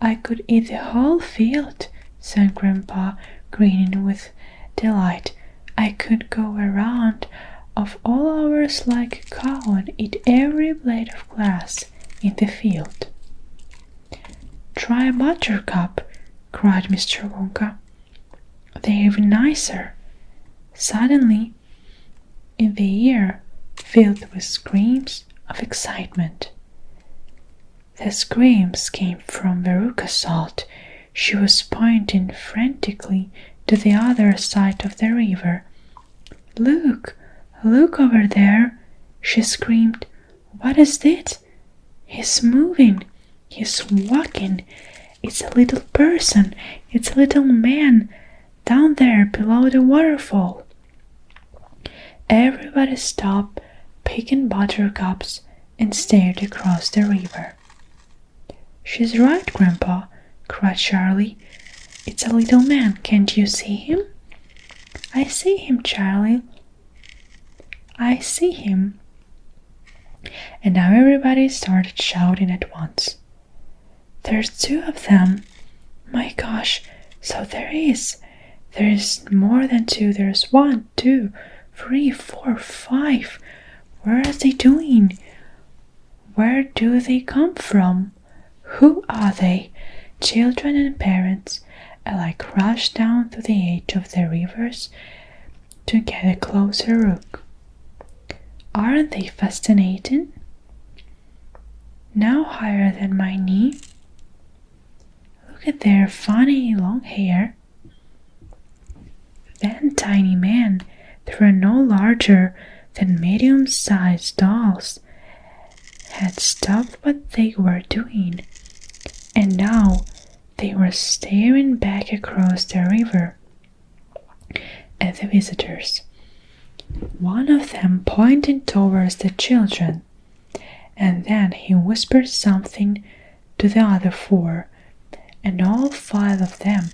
I could eat the whole field, said Grandpa, grinning with delight. I could go around of all hours like a cow and eat every blade of grass in the field. Try a buttercup, cried Mr. Wonka. They're even nicer. Suddenly, in the air filled with screams of excitement. The screams came from Veruca Salt. She was pointing frantically to the other side of the river. Look, look over there, she screamed. What is it? He's moving. He's walking. It's a little person. It's a little man down there below the waterfall. Everybody stopped picking buttercups and stared across the river. She's right, Grandpa, cried Charlie. It's a little man. Can't you see him? I see him, Charlie. I see him. And now everybody started shouting at once. There's two of them. My gosh, so there is. There's more than two. There's 1, 2, 3, 4, 5. Where are they doing? Where do they come from? Who are they? Children and parents alike rush down to the edge of the rivers to get a closer look. Aren't they fascinating? No higher than my knee. Look at their funny long hair. Then tiny men that were no larger than medium-sized dolls had stopped what they were doing, and now they were staring back across the river at the visitors. One of them pointed towards the children, and then he whispered something to the other four, and all five of them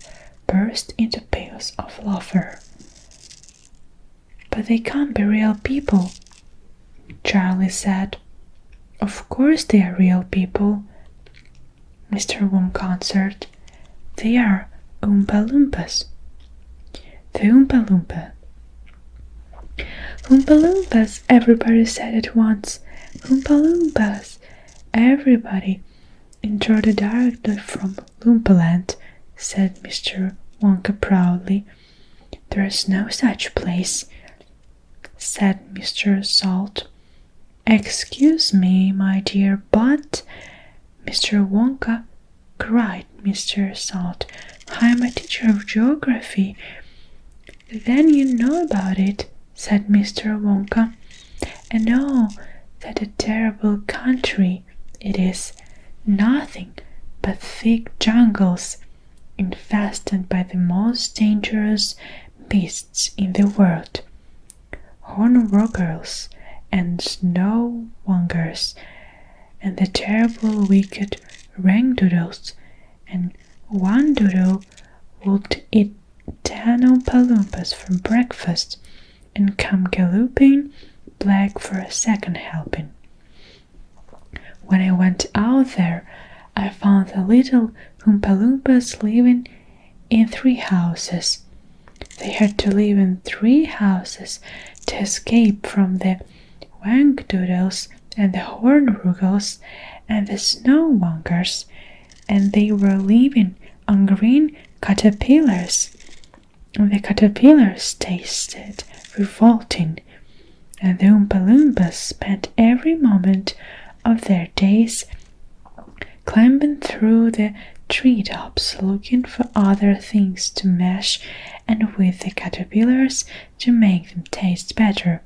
burst into peals of laughter. But they can't be real people, Charlie said. Of course they are real people, Mr. Wonka answered. They are Oompa Loompas. The Oompa Loompa. Oompa Loompas, everybody said at once. Oompa Loompas. Everybody intruded directly from Loompa-land, said Mr. Wonka proudly. There is no such place, said Mr. Salt. Excuse me, my dear, but, Mr. Wonka, cried Mr. Salt, I am a teacher of geography. Then you know about it, said Mr. Wonka, and know that a terrible country it is, nothing but thick jungles, infested by the most dangerous beasts in the world, hornwogglers and snow-wongers, and the terrible wicked rank-doodles, and one doodle would eat 10 Oompa Loompas for breakfast and come galloping back for a second helping. When I went out there, I found the little Oompa Loompas living in 3 houses. They had to live in 3 houses to escape from the Whack-Doodles and the Hornwriggles and the Snow-Wongers, and they were living on green caterpillars. And the caterpillars tasted revolting, and the Oompa Loompas spent every moment of their days climbing through the treetops looking for other things to mash and with the caterpillars to make them taste better.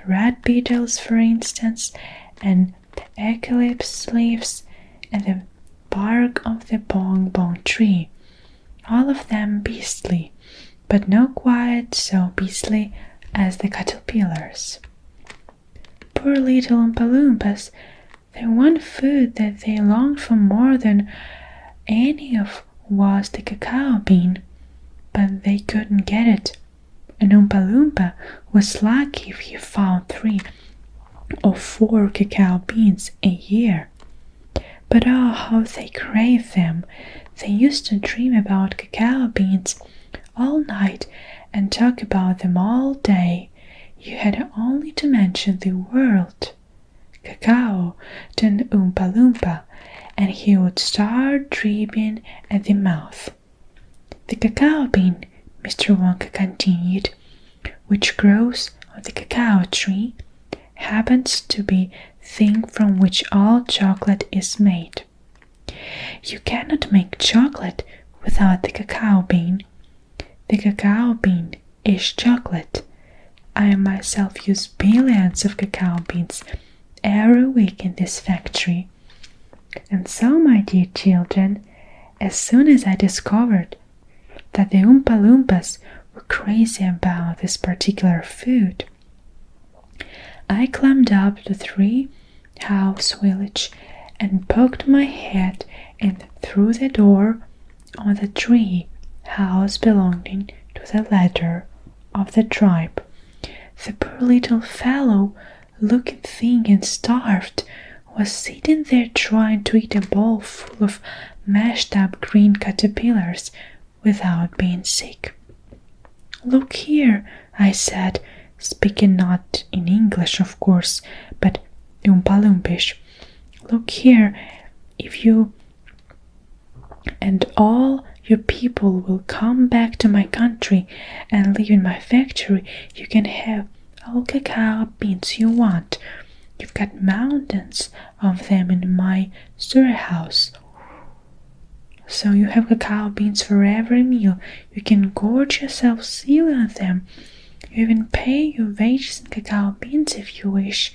Red beetles, for instance, and the eucalyptus leaves, and the bark of the bong-bong tree, all of them beastly, but not quite so beastly as the caterpillars. Poor little Oompa Loompas, the one food that they longed for more than any of was the cacao bean, but they couldn't get it. An Oompa Loompa was lucky if he found 3 or 4 cacao beans a year. But oh, how they craved them! They used to dream about cacao beans all night and talk about them all day. You had only to mention the word cacao to an Oompa Loompa, and he would start dripping at the mouth. The cacao bean, Mr. Wonka continued, which grows on the cacao tree, happens to be the thing from which all chocolate is made. You cannot make chocolate without the cacao bean. The cacao bean is chocolate. I myself use billions of cacao beans every week in this factory. And so, my dear children, as soon as I discovered that the Oompa Loompas were crazy about this particular food, I climbed up the 3-house village and poked my head in through the door of the 3 house belonging to the leader of the tribe. The poor little fellow, looking thin and starved, was sitting there trying to eat a bowl full of mashed up green caterpillars without being sick. Look here, I said, speaking not in English, of course, but Oompa Loompish. Look here, if you and all your people will come back to my country and live in my factory. You can have all cacao beans you want. You've got mountains of them in my storehouse. So you have cacao beans for every meal. You can gorge yourself silly on them. You even pay your wages in cacao beans if you wish.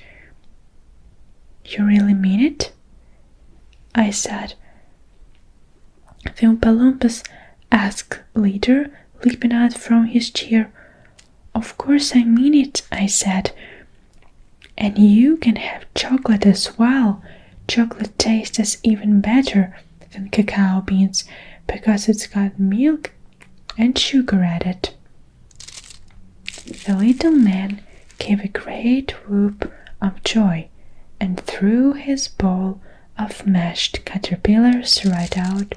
You really mean it? I said. The Oompa Loompas asked Glitter, leaping out from his chair. Of course I mean it, I said. And you can have chocolate as well. Chocolate tastes even better than cacao beans because it's got milk and sugar added. The little man gave a great whoop of joy and threw his ball of mashed caterpillars right out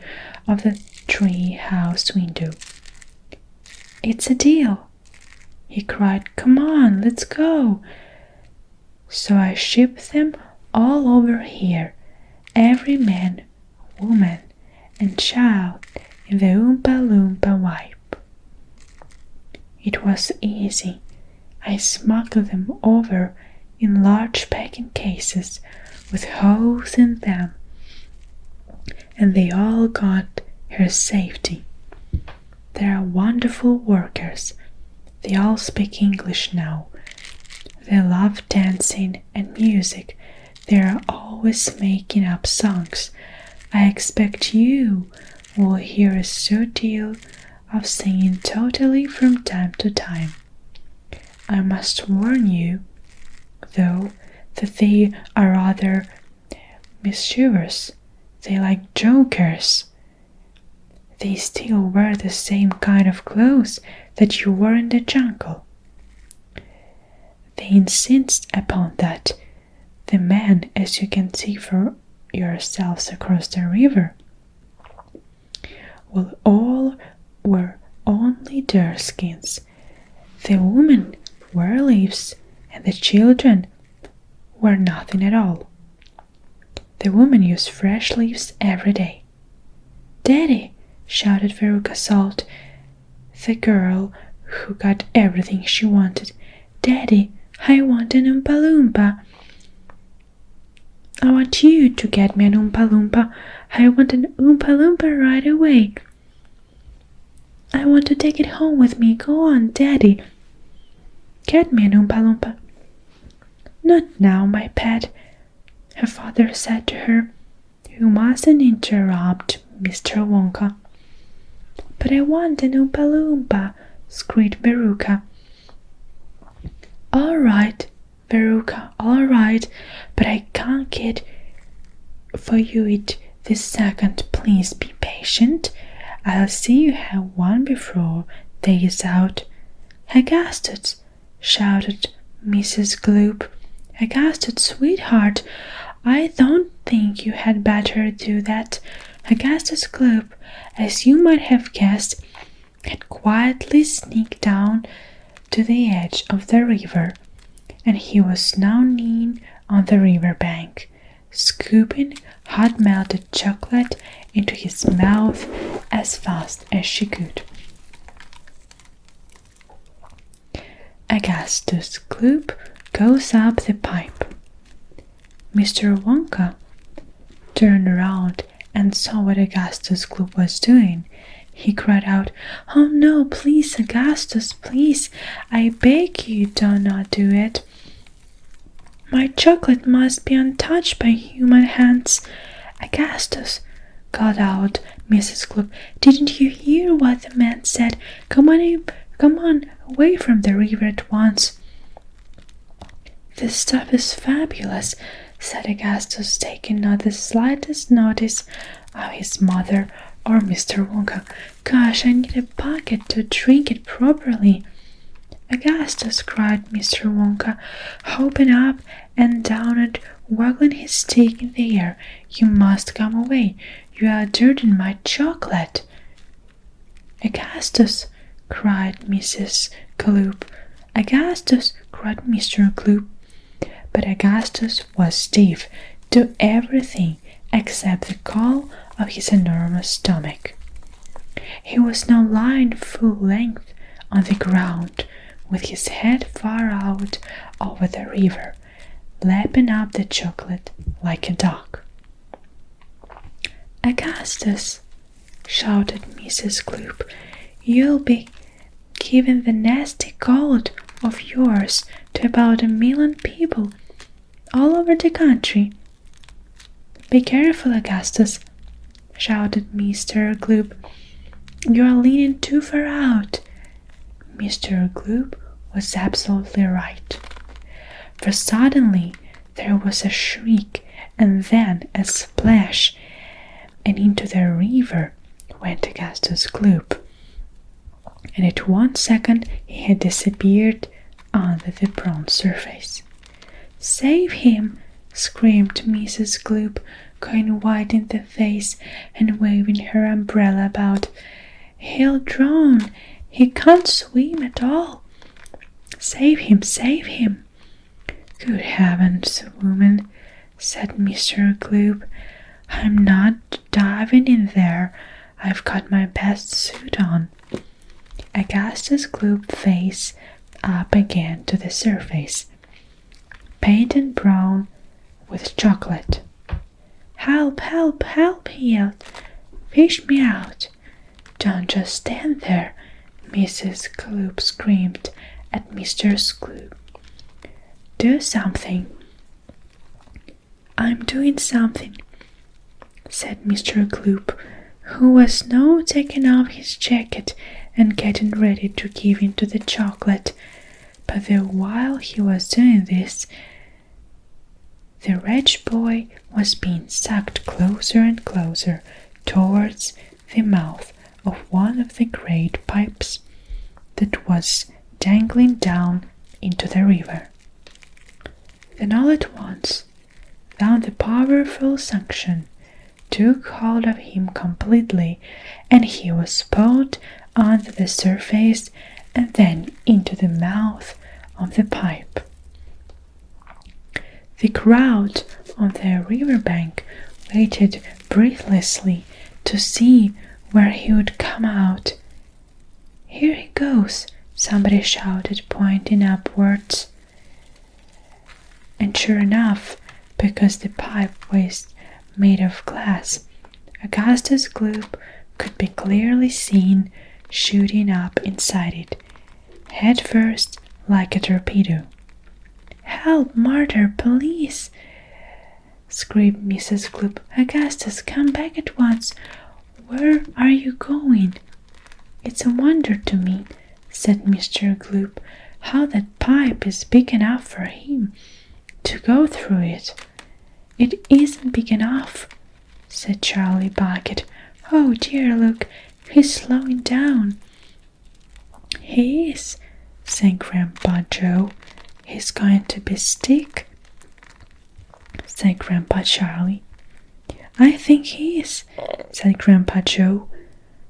of the tree house window. It's a deal, he cried. Come on, let's go. So I shipped them all over here, every man, woman, and child in the Oompa Loompa wipe. It was easy. I smuggled them over in large packing cases with holes in them, and they all got here safety. They are wonderful workers. They all speak English now. They love dancing and music. They are always making up songs. I expect you will hear a good deal of singing totally from time to time. I must warn you, though, that they are rather mischievous. They like jokers. They still wear the same kind of clothes that you wore in the jungle. They insist upon that. The men, as you can see for yourselves across the river, will all wear only their skins. The women wear leaves, and the children wear nothing at all. The women use fresh leaves every day. Daddy, shouted Veruca Salt, the girl who got everything she wanted. Daddy, I want an Oompa Loompa. I want you to get me an Oompa Loompa. I want an Oompa Loompa right away. I want to take it home with me. Go on, Daddy. Get me an Oompa Loompa. Not now, my pet, her father said to her. You mustn't interrupt Mr. Wonka. But I want an Oompa Loompa, screamed Veruca. All right, Veruca, all right, but I can't get for you it this second. Please be patient. I'll see you have one before day is out. Augustus, shouted Mrs. Gloop. Augustus, sweetheart, I don't think you had better do that. Augustus Gloop, as you might have guessed, had quietly sneaked down to the edge of the river, and he was now kneeling on the river bank, scooping hot melted chocolate into his mouth as fast as she could. Augustus Gloop goes up the pipe. Mr. Wonka turned around and saw what Augustus Gloop was doing. He cried out, Oh no, please, Augustus, please, I beg you, do not do it. My chocolate must be untouched by human hands. Augustus, called out Mrs. Gloop, didn't you hear what the man said? Come on, away from the river at once. This stuff is fabulous, said Augustus, taking not the slightest notice of his mother or Mr. Wonka. Gosh, I need a bucket to drink it properly. Augustus, cried Mr. Wonka, hopping up and down and waggling his stick in the air. You must come away. You are dirtying my chocolate. Augustus, cried Mrs. Gloop. Augustus, cried Mr. Gloop. But Augustus was deaf to everything except the call of his enormous stomach. He was now lying full length on the ground, with his head far out over the river, lapping up the chocolate like a duck. "Augustus," shouted Mrs. Gloop, "you'll be giving the nasty cold of yours to about 1,000,000 people all over the country." "Be careful, Augustus," shouted Mr. Gloop. "You are leaning too far out." Mr. Gloop was absolutely right, for suddenly there was a shriek and then a splash, and into the river went Augustus Gloop, and at 1 second he had disappeared under the bronze surface. "Save him!" screamed Mrs. Gloop, going white in the face and waving her umbrella about. "He'll drown! He can't swim at all! Save him! Save him!" "Good heavens, woman," said Mr. Gloop, "I'm not diving in there. I've got my best suit on." Augustus Gloop's face up again to the surface, painted brown with chocolate. "Help, help, help!" he yelled. "Fish me out!" "Don't just stand there," Mrs. Gloop screamed at Mr. Gloop. "Do something." "I'm doing something," said Mr. Gloop, who was now taking off his jacket and getting ready to give into the chocolate. But while he was doing this, the wretched boy was being sucked closer and closer towards the mouth of one of the great pipes that was dangling down into the river. Then all at once, down the powerful suction took hold of him completely, and he was pulled under the surface and then into the mouth of the pipe. The crowd on the riverbank waited breathlessly to see where he would come out. "Here he goes," somebody shouted, pointing upwards. And sure enough, because the pipe was made of glass, Augustus Gloop could be clearly seen shooting up inside it, head first like a torpedo. "Help, martyr, police!" screamed Mrs. Gloop. "Augustus, come back at once. Where are you going?" "It's a wonder to me," said Mr. Gloop, "how that pipe is big enough for him to go through it." "It isn't big enough," said Charlie Bucket. "Oh dear, look, he's slowing down." "He is," said Grandpa Joe. "He's going to be stick," said Grandpa Charlie. "I think he is," said Grandpa Joe.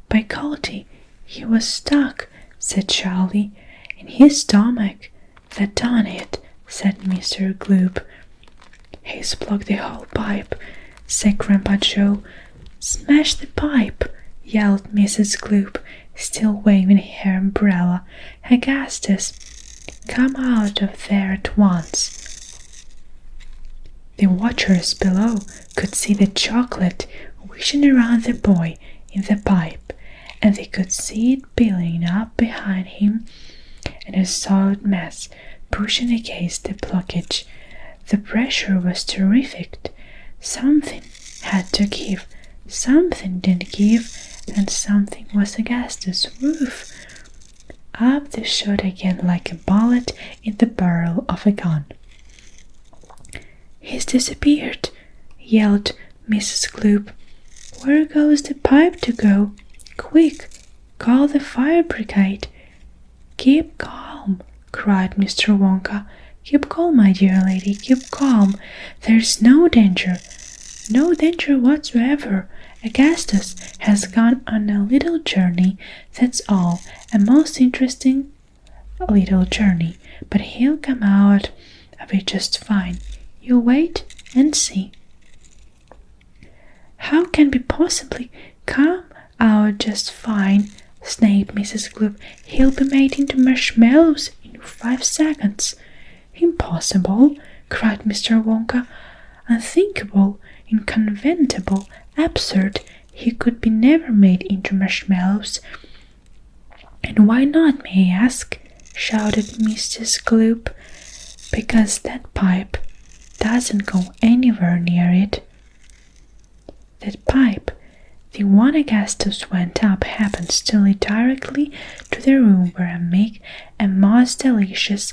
"By golly, he was stuck," said Charlie. "In his stomach. That done it," said Mr. Gloop. "He's blocked the whole pipe," said Grandpa Joe. "Smash the pipe!" yelled Mrs. Gloop, still waving her umbrella. "Augustus, come out of there at once." The watchers below could see the chocolate wishing around the boy in the pipe, and they could see it billowing up behind him in a solid mass, pushing against the blockage. The pressure was terrific. Something had to give, something didn't give, and something was Augustus' roof. Up they shot again like a bullet in the barrel of a gun. "He's disappeared," yelled Mrs. Gloop. "Where goes the pipe to go? Quick, call the fire brigade." "Keep calm," cried Mr. Wonka. "Keep calm, my dear lady, keep calm. There's no danger whatsoever. Augustus has gone on a little journey, that's all, a most interesting little journey, but he'll come out of it just fine. You wait and see." how can we possibly come out just fine? Snapped Mrs. Gloop. He'll be made into marshmallows in 5 seconds. Impossible, cried Mr. Wonka. Unthinkable, inconceivable, absurd. He could be never made into marshmallows. And why not, may I ask? Shouted Mrs. Gloop. Because that pipe doesn't go anywhere near it. That pipe, the one Augustus went up, happens to lead directly to the room where I make a most delicious